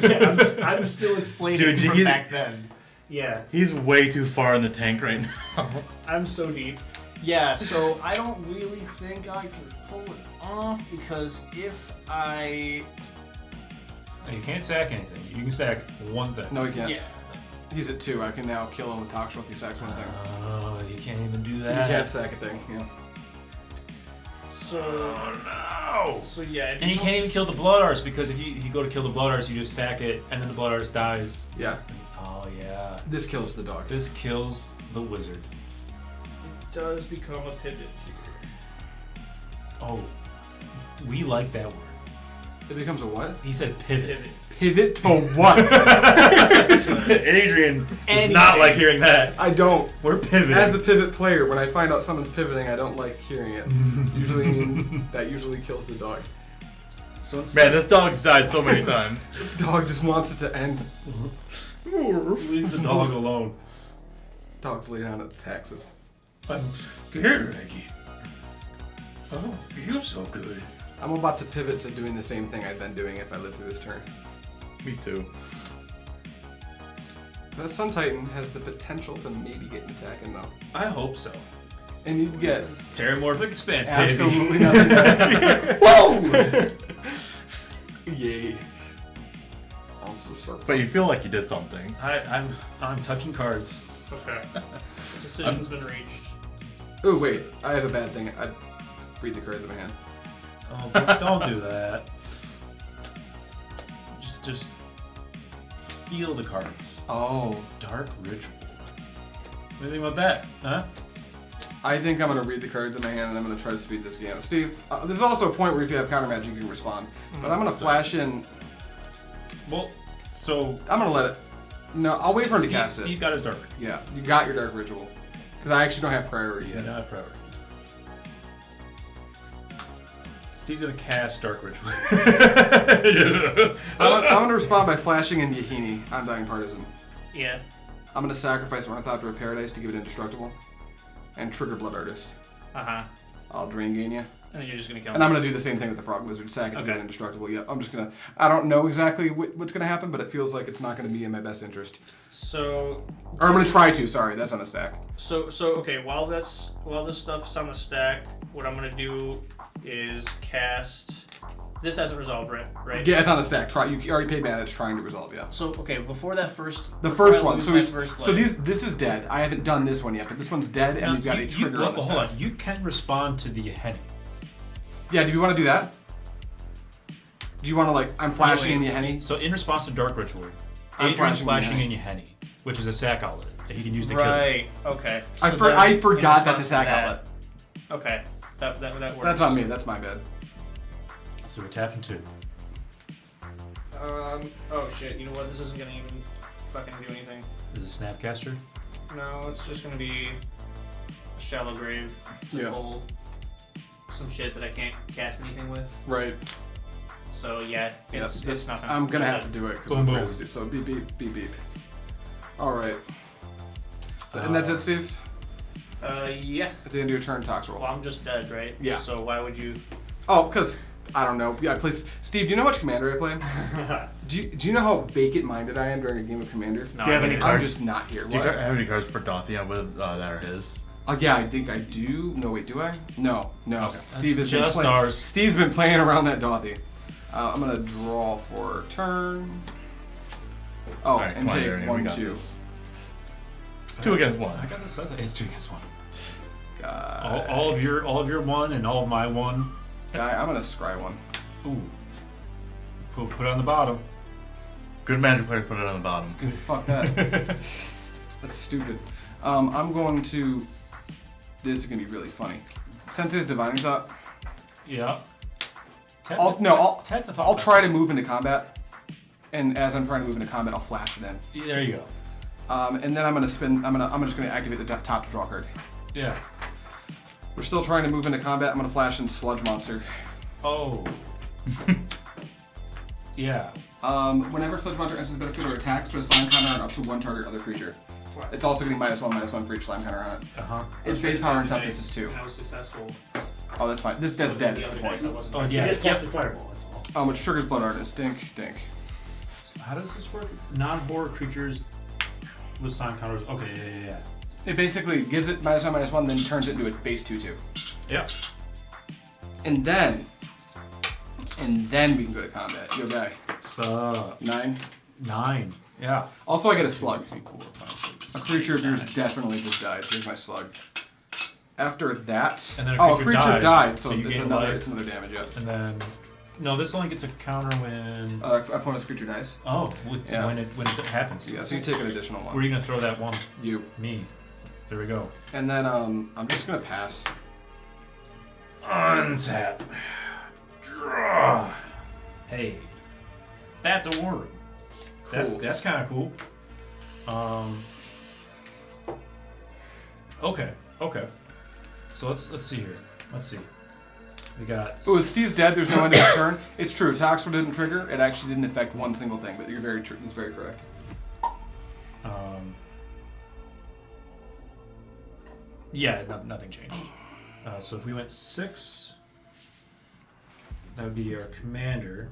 Speaker 4: Yeah, I'm still explaining
Speaker 3: Dude,
Speaker 4: from
Speaker 3: he's-
Speaker 4: back then. Yeah,
Speaker 3: He's way too far in the tank right now.
Speaker 4: I'm so deep. Yeah, so I don't really think I can pull it off because if I...
Speaker 2: You can't sack anything. You can sack one thing.
Speaker 1: No, he can't.
Speaker 4: Yeah.
Speaker 1: He's at 2. I can now kill him with Toxrill if he sacks one thing.
Speaker 2: Oh, you can't even do
Speaker 1: You
Speaker 2: that.
Speaker 1: can't sack a thing, yeah.
Speaker 4: So...
Speaker 2: Oh no!
Speaker 4: So yeah. if
Speaker 2: And you
Speaker 4: don't
Speaker 2: can't even
Speaker 4: s-
Speaker 2: kill the Blood Arse because if you go to kill the Blood Arse, you just sack it, and then the Blood Arse dies.
Speaker 1: Yeah.
Speaker 2: Oh yeah.
Speaker 1: This kills the dog.
Speaker 2: This kills the wizard.
Speaker 4: It does become a pivot here.
Speaker 2: Oh, we like that word.
Speaker 1: It becomes a what?
Speaker 2: He said pivot.
Speaker 4: Pivot.
Speaker 1: Pivot to what?
Speaker 2: Adrian does
Speaker 4: Anyway.
Speaker 2: not like hearing that.
Speaker 1: I don't.
Speaker 2: We're pivoting.
Speaker 1: As a pivot player, when I find out someone's pivoting, I don't like hearing it. That usually kills the dog.
Speaker 2: So instead,
Speaker 3: Man, this dog's died so many times.
Speaker 1: This dog just wants it to end.
Speaker 2: leave the dog alone.
Speaker 1: Dog's laid on its taxes.
Speaker 2: I'm scared, Reggie. I don't feel so good.
Speaker 1: I'm about to pivot to doing the same thing I've been doing if I live through this turn.
Speaker 3: Me too.
Speaker 1: The Sun Titan has the potential to maybe get an attack in though.
Speaker 2: I hope so.
Speaker 1: And you'd get
Speaker 2: Terramorphic Expanse, baby.
Speaker 1: absolutely nothing back. Whoa! Yay. I'm so sorry.
Speaker 3: But you feel like you did something.
Speaker 2: I'm touching cards.
Speaker 4: Okay. Decision's been reached.
Speaker 1: Oh wait, I have a bad thing. I read the cards in my hand.
Speaker 2: Oh, don't do that. Just feel the cards.
Speaker 1: Oh.
Speaker 2: Dark Ritual. What do you think about that? Huh?
Speaker 1: I think I'm gonna read the cards in my hand and I'm gonna try to speed this game. Steve, there's also a point where if you have counter magic you can respond. But I'm gonna flash in.
Speaker 2: Well, so
Speaker 1: I'm gonna let it. No, I'll wait for him to cast
Speaker 2: Steve
Speaker 1: it.
Speaker 2: got his Dark Ritual.
Speaker 1: Yeah, you got your Dark Ritual. Because I actually don't have priority yet.
Speaker 2: Not priority. Steve's gonna cast Dark Ritual.
Speaker 1: I'm gonna respond by flashing in Yahini, Undying Partisan.
Speaker 4: Yeah.
Speaker 1: I'm gonna sacrifice Ornithopter of Paradise to give it indestructible. And trigger Blood Artist.
Speaker 4: Uh-huh.
Speaker 1: I'll Drain Gain
Speaker 4: And then you're just gonna kill
Speaker 1: And
Speaker 4: him.
Speaker 1: I'm gonna do the same thing with the Frog Lizard. Sack it to
Speaker 4: Okay.
Speaker 1: get indestructible. Yeah, I'm just gonna. I don't know exactly what's gonna happen, but it feels like it's not gonna be in my best interest.
Speaker 4: So
Speaker 1: Or I'm gonna try to. Sorry, that's on the stack.
Speaker 4: So okay, while this stuff's on the stack, what I'm gonna do is cast This hasn't resolved, right?
Speaker 1: Yeah, it's on the stack. You already paid mana. It's trying to resolve. Yeah.
Speaker 4: So okay, before that first.
Speaker 1: The
Speaker 4: before
Speaker 1: first
Speaker 4: I
Speaker 1: one.
Speaker 4: lose
Speaker 1: So
Speaker 4: my
Speaker 1: he's,
Speaker 4: first
Speaker 1: so
Speaker 4: life-
Speaker 1: this is dead. I haven't done this one yet, but this one's dead, and we've got a trigger on the
Speaker 2: hold
Speaker 1: stack.
Speaker 2: on. You can respond to the Henny.
Speaker 1: Yeah. Do you want to do that? Do you want to like? I'm flashing in the Henny.
Speaker 2: So in response to Dark Ritual,
Speaker 1: I'm
Speaker 2: Adrian's
Speaker 1: flashing
Speaker 2: flashing
Speaker 1: in
Speaker 2: in your Henny, which is a sack outlet that he can use to kill you.
Speaker 4: Right. Okay.
Speaker 1: I
Speaker 4: So then, in
Speaker 1: forgot that's a
Speaker 4: response
Speaker 1: sack
Speaker 4: to that-
Speaker 1: outlet.
Speaker 4: Okay. That works.
Speaker 1: That's on me. That's my bad.
Speaker 2: So we're tapping 2.
Speaker 4: Oh shit. You know what? This isn't gonna even fucking do anything.
Speaker 2: Is it Snapcaster?
Speaker 4: No, it's just gonna be a shallow grave to
Speaker 1: Yeah.
Speaker 4: pull some shit that I can't cast anything with.
Speaker 1: Right.
Speaker 4: So yeah, it's nothing.
Speaker 1: I'm gonna have to
Speaker 4: It's
Speaker 1: do it because
Speaker 2: Boom,
Speaker 1: I'm
Speaker 2: boom.
Speaker 1: crazy. So beep beep beep beep. All right. So, and that's it, Steve.
Speaker 4: yeah.
Speaker 1: At the end of your turn, Toxrill.
Speaker 4: Well, I'm just dead, right?
Speaker 1: Yeah.
Speaker 4: So why would you?
Speaker 1: Oh, because I don't know. Yeah, I play. Steve, do you know how much Commander I play? do you know how vacant-minded I am during a game of Commander?
Speaker 4: No,
Speaker 3: Do you have
Speaker 4: I
Speaker 3: any
Speaker 4: mean,
Speaker 3: cards?
Speaker 1: I'm just not here.
Speaker 3: Do you
Speaker 1: What?
Speaker 3: have any cards for Dothia with that are his?
Speaker 1: Oh yeah, I think I do. No, wait, do I? No.
Speaker 3: Okay.
Speaker 1: Steve has
Speaker 2: just
Speaker 1: been playing.
Speaker 2: ours.
Speaker 1: Steve's been playing around that Dothy. I'm gonna draw for turn. Oh,
Speaker 3: All right,
Speaker 1: and
Speaker 3: come on,
Speaker 1: take
Speaker 3: Darien, we
Speaker 1: 1,
Speaker 3: got
Speaker 1: 2.
Speaker 3: this. 2 against 1.
Speaker 2: I got this. It's 2 against 1.
Speaker 1: Guy.
Speaker 2: All of your 1 and all of my 1.
Speaker 1: Guy, I'm gonna scry 1.
Speaker 2: Ooh. Put it on the bottom.
Speaker 3: Good Magic players put it on the bottom.
Speaker 1: Good. Fuck that. That's stupid. I'm going to. This is gonna be really funny. Sensei's Divining's up.
Speaker 2: Yeah.
Speaker 1: I'll try to move into combat, and as I'm trying to move into combat, I'll flash it in.
Speaker 2: There you go.
Speaker 1: And then I'm gonna spin. I'm just gonna activate the top to draw card.
Speaker 2: Yeah.
Speaker 1: We're still trying to move into combat. I'm gonna flash in Sludge Monster.
Speaker 2: Oh. Yeah.
Speaker 1: Whenever Sludge Monster enters the battlefield or attacks, put a slime counter on up to 1 target other creature. It's also getting -1/-1 for each slime counter on it.
Speaker 2: Uh-huh.
Speaker 1: Its base power and toughness is 2.
Speaker 4: I was successful.
Speaker 1: Oh, that's fine. That's dead.
Speaker 4: The
Speaker 1: Is the
Speaker 4: other
Speaker 1: point.
Speaker 4: dice I wasn't.
Speaker 2: Oh yeah.
Speaker 5: Fireball, that's all.
Speaker 1: Which triggers Blood Artist. Dink, dink.
Speaker 2: How does this work? Non-horror creatures with sign counters. Okay, yeah.
Speaker 1: It basically gives it -1/-1, then turns it into a base 2/2.
Speaker 2: Yeah.
Speaker 1: And then we can go to combat. Yo, guy.
Speaker 2: It's
Speaker 1: 9.
Speaker 2: 9. Yeah.
Speaker 1: Also, I get a slug.
Speaker 2: 3, 4, 5, 6.
Speaker 1: A creature of yours definitely just died. Here's my slug. After that,
Speaker 2: And then a creature
Speaker 1: died, so
Speaker 2: so you
Speaker 1: it's
Speaker 2: gain
Speaker 1: another
Speaker 2: life.
Speaker 1: it's another damage. Yeah.
Speaker 2: And then no, this only gets a counter when
Speaker 1: Opponent's creature dies.
Speaker 2: when it happens.
Speaker 1: Yeah, so you take an additional one.
Speaker 2: Where are you gonna throw that one?
Speaker 1: You.
Speaker 2: Me. There we go.
Speaker 1: And then I'm just gonna pass.
Speaker 2: Untap. Draw. Hey, that's a war room.
Speaker 1: Cool.
Speaker 2: That's kind of cool. Okay. So let's see here. Let's see. We got.
Speaker 1: Oh, if Steve's dead, there's no end to his turn. It's true. Toxrill didn't trigger. It actually didn't affect one single thing. But you're very true. That's very correct.
Speaker 2: Yeah, nothing changed. So if we went 6, that would be our commander.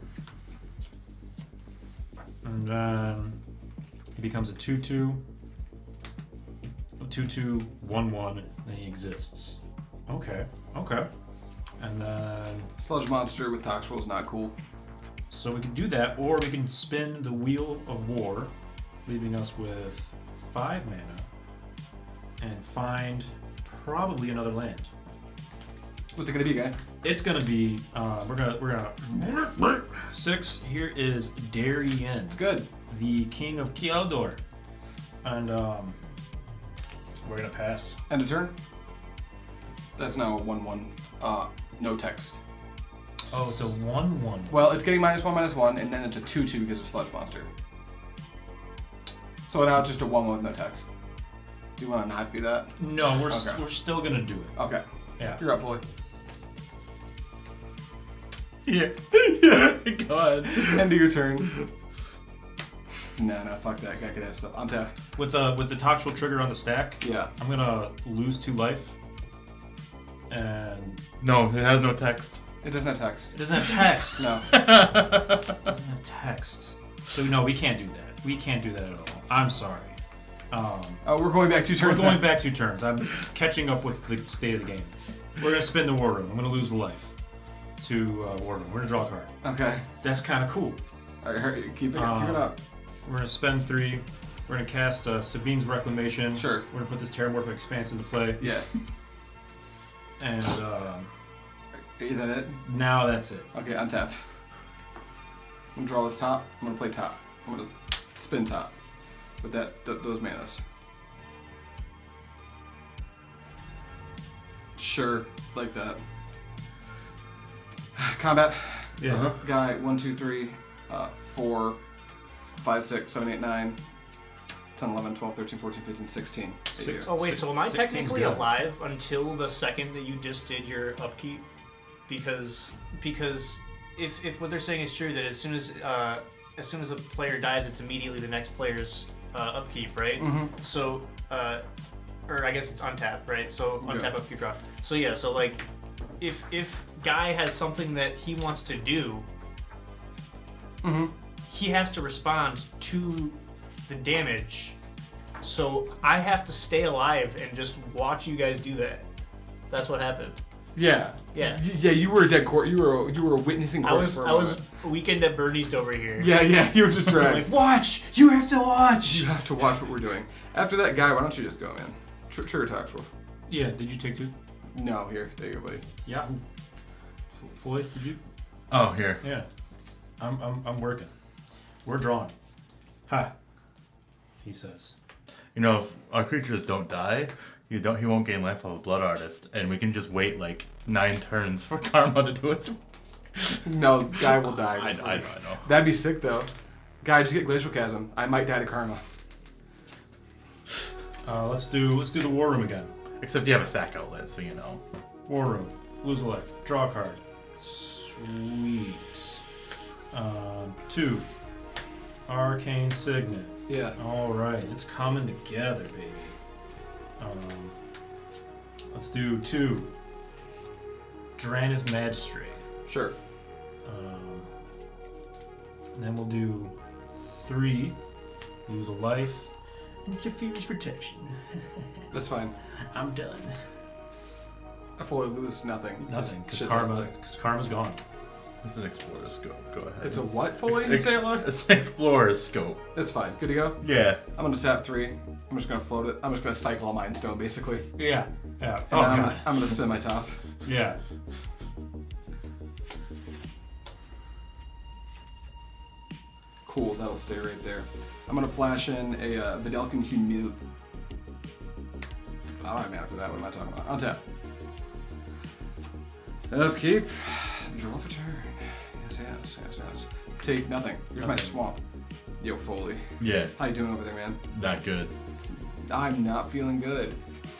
Speaker 2: And then he becomes a 2/2. 2/2, 1/1, then he exists. Okay. And then
Speaker 1: Sludge Monster with Toxrill is not cool.
Speaker 2: so we can do that, or we can spin the Wheel of War, leaving us with 5 mana, and find probably another land.
Speaker 1: What's it gonna be, guy?
Speaker 2: It's gonna be we're gonna 6. Here is Darien,
Speaker 1: It's good.
Speaker 2: the king of Keldor, and we're gonna pass.
Speaker 1: End of turn. That's now a 1/1. No text.
Speaker 2: Oh, it's a 1/1.
Speaker 1: Well, it's getting -1/-1, and then it's a 2/2 because of Sludge Monster. So now it's just a 1/1 with no text. Do you want to not do that?
Speaker 2: No, we're
Speaker 1: Okay.
Speaker 2: we're still gonna do it.
Speaker 1: Okay.
Speaker 2: Yeah.
Speaker 1: You're up, fully.
Speaker 3: Yeah. God.
Speaker 1: End of your turn. No, fuck that. Guy could have stuff. On tap.
Speaker 2: With the Toxrill trigger on the stack,
Speaker 1: Yeah.
Speaker 2: I'm gonna lose 2 life. And
Speaker 3: No, it has no text.
Speaker 1: It doesn't have text.
Speaker 2: it doesn't have text.
Speaker 1: No.
Speaker 2: It doesn't have text. So no, we can't do that. We can't do that at all. I'm sorry.
Speaker 1: Oh, we're going back 2 turns.
Speaker 2: We're going
Speaker 1: now.
Speaker 2: back 2 turns. I'm catching up with the state of the game. We're gonna spin the war room. I'm gonna lose the life. to War Room. We're gonna draw a card.
Speaker 1: Okay.
Speaker 2: That's kind of cool.
Speaker 1: All right, hurry, keep it up.
Speaker 2: We're gonna spend 3. We're gonna cast Sabine's Reclamation.
Speaker 1: Sure.
Speaker 2: We're gonna put this Terramorphic Expanse into play.
Speaker 1: Yeah.
Speaker 2: And
Speaker 1: Is that it?
Speaker 2: now that's it.
Speaker 1: Okay, untap. I'm gonna draw this top. I'm gonna play top. I'm gonna spin top with those manas. Sure, like that. Combat.
Speaker 2: Yeah.
Speaker 1: Guy 1, 2, 3, 4, 5, 6, 7, 8, 9, 10, 11, 12, 13, 14, 15, 16.
Speaker 2: Six.
Speaker 4: Oh wait, so am I
Speaker 2: 16's
Speaker 4: technically
Speaker 2: good.
Speaker 4: alive until the second that you just did your upkeep? Because if what they're saying is true, that as soon as a player dies, it's immediately the next player's upkeep, right?
Speaker 1: Mm-hmm.
Speaker 4: So, or I guess it's untap, right? So untap, upkeep, draw. So yeah, so like, if Guy has something that he wants to do, he has to respond to the damage. So I have to stay alive and just watch you guys do that. That's what happened.
Speaker 1: Yeah.
Speaker 4: Yeah.
Speaker 1: Yeah, you were a dead corpse. You were a witnessing corpse for a
Speaker 4: I was
Speaker 1: moment.
Speaker 4: Weekend at Bernie's over here.
Speaker 1: Yeah, you were just trying.
Speaker 4: Like, watch! You have to watch!
Speaker 1: You have to watch what we're doing. After that, Guy, why don't you just go, man? Trigger Toxrill.
Speaker 2: Yeah. Did you take 2?
Speaker 1: No, here. There you go, buddy.
Speaker 2: Yeah. Floyd, did you?
Speaker 3: Oh, here.
Speaker 2: Yeah. I'm working. We're drawing. Ha. He says.
Speaker 3: You know, if our creatures don't die, he won't gain life off a Blood Artist, and we can just wait like 9 turns for Karma to do its.
Speaker 1: No, Guy will die.
Speaker 3: I know.
Speaker 1: That'd be sick, though. Guy, just get Glacial Chasm. I might die to Karma.
Speaker 2: Let's do the War Room again.
Speaker 3: Except you have a sack outlet, so you know.
Speaker 2: War Room. Lose a life. Draw a card. Sweet. 2. Arcane Signet.
Speaker 1: Yeah.
Speaker 2: Alright, it's coming together, baby. Let's do 2. Drannith Magistrate.
Speaker 1: Sure.
Speaker 2: And then we'll do 3. Use a life. Interference Protection.
Speaker 1: That's fine.
Speaker 2: I'm done.
Speaker 1: I fully lose nothing.
Speaker 2: Nothing, because
Speaker 1: Shit's out there.
Speaker 2: Karma's gone.
Speaker 3: It's an Explorer's Scope. Go ahead.
Speaker 1: It's a what fully? You say it loud?
Speaker 3: It's an Explorer's Scope.
Speaker 1: That's fine. Good to go?
Speaker 3: Yeah.
Speaker 1: I'm gonna tap 3. I'm just gonna float it. I'm just gonna cycle a Mind Stone, basically.
Speaker 2: Yeah. Yeah.
Speaker 1: And
Speaker 2: Oh, God.
Speaker 1: I'm gonna spin my top.
Speaker 2: Yeah.
Speaker 1: Cool, that'll stay right there. I'm gonna flash in a Videlkin Humil. I don't have mana for that. What am I talking about? Untap. Upkeep. Draw for turn. Yes. Take nothing. Here's my swamp. Yo, Foley.
Speaker 3: Yeah.
Speaker 1: How you doing over there, man?
Speaker 3: Not good.
Speaker 1: I'm not feeling good.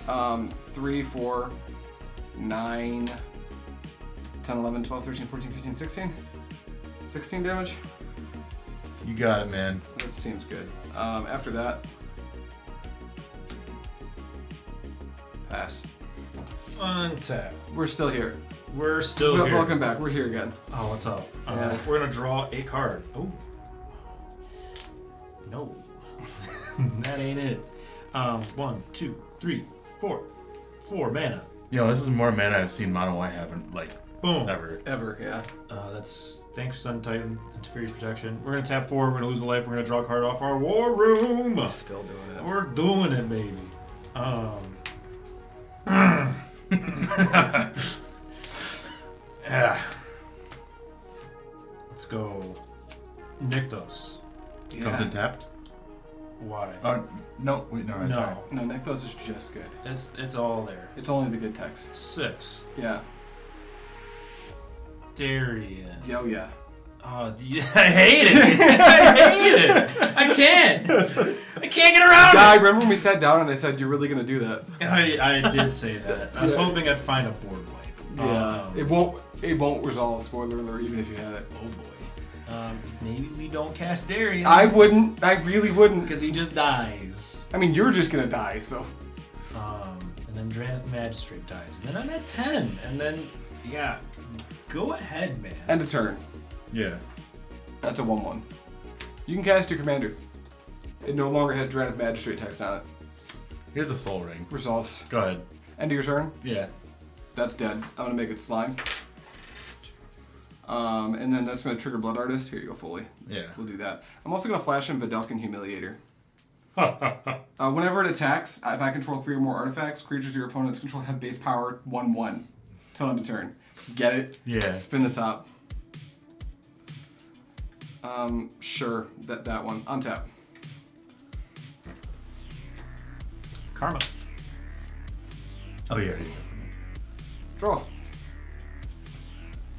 Speaker 1: 3, 4, 9, 10, 11, 12, 13, 14, 15, 16? 16 damage?
Speaker 3: You got it, man.
Speaker 1: That seems good. After that, pass.
Speaker 2: Untap.
Speaker 1: We're still here.
Speaker 2: We're still here.
Speaker 1: Welcome back. We're here again.
Speaker 2: Oh, what's up?
Speaker 1: Yeah.
Speaker 2: We're gonna draw a card. Oh. No. That ain't it. 1, 2, 3, 4. 4 mana.
Speaker 3: You know, this is more mana I've seen Mono White have in, like,
Speaker 2: Boom.
Speaker 3: ever.
Speaker 1: Ever, yeah.
Speaker 2: That's thanks, Sun Titan. Interference Protection. We're gonna tap 4. We're gonna lose a life. We're gonna draw a card off our War Room.
Speaker 1: Still doing it.
Speaker 2: We're doing it, baby. Yeah. Let's go. Nykthos.
Speaker 3: Comes in tapped?
Speaker 2: Why?
Speaker 3: No, wait, no, I'm sorry.
Speaker 1: No, Necklace is just good.
Speaker 2: It's all there.
Speaker 1: It's only the good text.
Speaker 2: 6.
Speaker 1: Yeah.
Speaker 2: Darien.
Speaker 1: Oh, yeah.
Speaker 2: Oh, I hate it. I hate it. I can't. I can't get around
Speaker 1: Guy,
Speaker 2: it.
Speaker 1: remember when we sat down and I said, you're really going to do that?
Speaker 2: I did say that. I was hoping I'd find a board wipe.
Speaker 1: Yeah. It won't resolve, spoiler alert, even if you had it.
Speaker 2: Oh, boy. Maybe we don't cast Darien.
Speaker 1: I wouldn't. I really wouldn't.
Speaker 2: Because he just dies.
Speaker 1: I mean, you're just going to die, so.
Speaker 2: And then Drannith Magistrate dies. And then I'm at 10. And then, yeah. Go ahead, man.
Speaker 1: End of turn.
Speaker 3: Yeah.
Speaker 1: That's a 1/1. You can cast your commander. It no longer has Drannith Magistrate text on it.
Speaker 3: Here's a Soul Ring.
Speaker 1: Resolves.
Speaker 3: Go ahead.
Speaker 1: End of your turn.
Speaker 3: Yeah.
Speaker 1: That's dead. I'm gonna make it slime. And then that's going to trigger Blood Artist. Here you go, Foley.
Speaker 3: Yeah.
Speaker 1: We'll do that. I'm also going to flash in Vidalcan Humiliator. Whenever it attacks, if I control 3 or more artifacts, creatures your opponents control have base power 1/1 till end of turn. Get it?
Speaker 3: Yeah.
Speaker 1: Spin the top. Sure. That one. Untap.
Speaker 2: Karma.
Speaker 3: Oh, you already did it
Speaker 1: Draw.
Speaker 3: for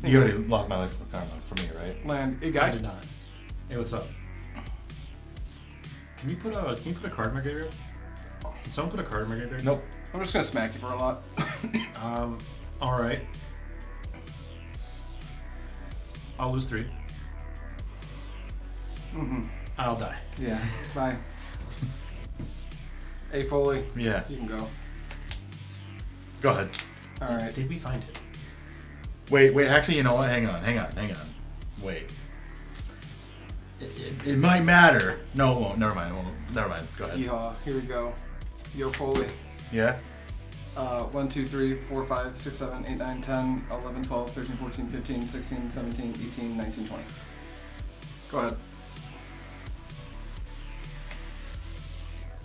Speaker 3: me. You already lost my life with karma for me, right?
Speaker 1: Land. Hey,
Speaker 2: I
Speaker 1: guy.
Speaker 2: did not. Hey, what's up? Can you put a card in my graveyard? Can someone put a card in my graveyard?
Speaker 3: Nope.
Speaker 1: I'm just going to smack you for a lot.
Speaker 2: All right. I'll lose 3. I'll die.
Speaker 1: Yeah. Bye. Hey, Foley.
Speaker 3: Yeah.
Speaker 1: You can go.
Speaker 3: Go ahead.
Speaker 1: All right.
Speaker 2: Did we find it?
Speaker 3: Wait. Actually, you know what? Hang on. Wait. It might matter. No, it won't. Never mind. Never mind. Go ahead.
Speaker 1: Yeehaw. Here we go. Yo, Foley.
Speaker 3: Yeah?
Speaker 1: 1, 2, 3, 4, 5, 6, 7, 8, 9, 10, 11, 12, 13, 14, 15, 16, 17, 18, 19, 20. Go ahead.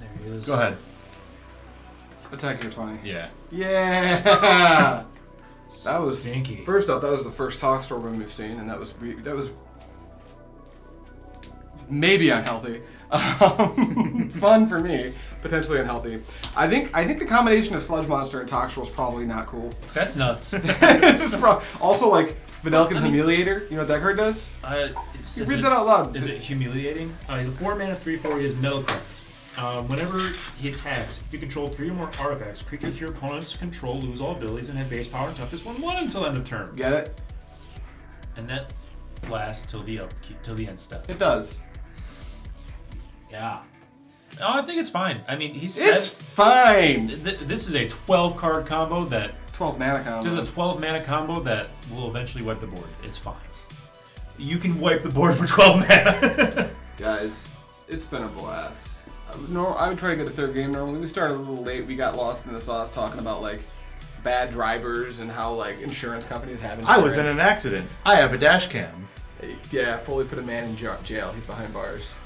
Speaker 2: There he is.
Speaker 3: Go ahead.
Speaker 1: Attack your 20.
Speaker 3: Yeah.
Speaker 1: Yeah! That was
Speaker 2: stinky.
Speaker 1: First off, that was the first Toxrill win we've seen, and that was maybe unhealthy. Fun for me, potentially unhealthy. I think the combination of Sludge Monster and Toxrill is probably not cool.
Speaker 2: That's nuts.
Speaker 1: This is also like Vidalcan Humiliator. You know what that card does? You read that out loud.
Speaker 2: Is it humiliating? He's a 4-mana 3/4. He has Metalcraft. Whenever he attacks, if you control 3 or more artifacts, creatures your opponents control lose all abilities and have base power and toughness 1/1 until end of turn.
Speaker 1: Get it?
Speaker 2: And that lasts till the upkeep, till the end step.
Speaker 1: It does.
Speaker 2: Yeah. No, I think it's fine. I mean,
Speaker 1: It's fine.
Speaker 2: This is a 12-card combo that.
Speaker 1: 12 mana combo.
Speaker 2: There's a 12-mana combo that will eventually wipe the board. It's fine. You can wipe the board for 12 mana.
Speaker 1: Guys, it's been a blast. I would try to get a 3rd game normally. We started a little late. We got lost in the sauce talking about like bad drivers and how like insurance companies have insurance.
Speaker 3: I was in an accident. I have a dash cam.
Speaker 1: Yeah, Foley put a man in jail. He's behind bars.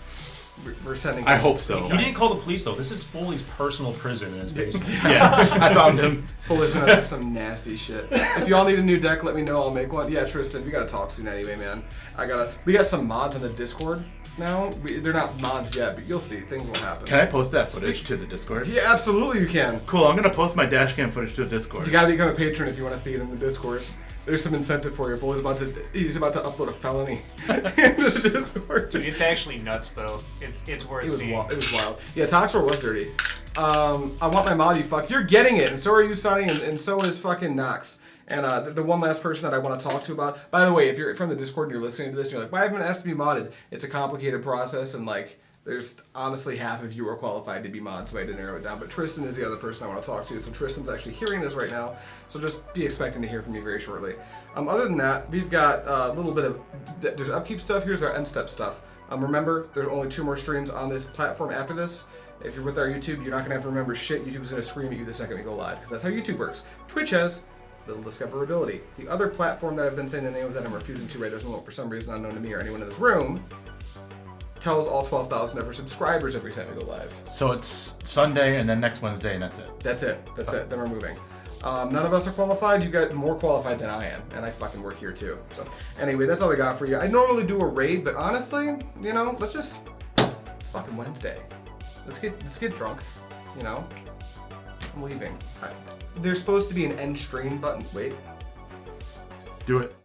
Speaker 1: We're sending.
Speaker 3: I hope so.
Speaker 2: He didn't call the police though. This is Foley's personal prison in his basement.
Speaker 3: Yeah, I found him.
Speaker 1: Foley's been up to some nasty shit. If y'all need a new deck, let me know. I'll make one. Yeah, Tristan, we gotta talk soon anyway, man. We got some mods on the Discord now. They're not mods yet, but you'll see. Things will happen.
Speaker 3: Can I post that footage to the Discord?
Speaker 1: Yeah, absolutely you can.
Speaker 3: Cool, I'm gonna post my dashcam footage to the Discord.
Speaker 1: You gotta become a patron if you want to see it in the Discord. There's some incentive for you. He's about to upload a felony into the Discord.
Speaker 4: Dude, it's actually nuts though. It's worth seeing.
Speaker 1: It was wild. Yeah, Toxrill was dirty. I want my mod, you fuck. You're getting it, and so are you, Sonny, and so is fucking Nox. And the one last person that I want to talk to about. By the way, if you're from the Discord and you're listening to this, and you're like, "Why haven't I asked to be modded?" It's a complicated process, and like, there's honestly half of you are qualified to be modded, so I had to narrow it down. But Tristan is the other person I want to talk to, so Tristan's actually hearing this right now. So just be expecting to hear from me very shortly. Other than that, we've got a little bit of there's upkeep stuff. Here's our end step stuff. Remember, there's only 2 more streams on this platform after this. If you're with our YouTube, you're not gonna have to remember shit. YouTube's gonna scream at you the second we go live, because that's how YouTube works. Twitch has little discoverability. The other platform that I've been saying the name of that I'm refusing to right this moment for some reason unknown to me or anyone in this room tells all 12,000 of our subscribers every time we go live.
Speaker 3: So it's Sunday and then next Wednesday and that's it.
Speaker 1: That's it. Then we're moving. None of us are qualified. You got more qualified than I am, and I fucking work here too. So anyway, that's all we got for you. I normally do a raid, but honestly, you know, it's fucking Wednesday. Let's get drunk, you know. I'm leaving. There's supposed to be an end stream button. Wait.
Speaker 3: Do it.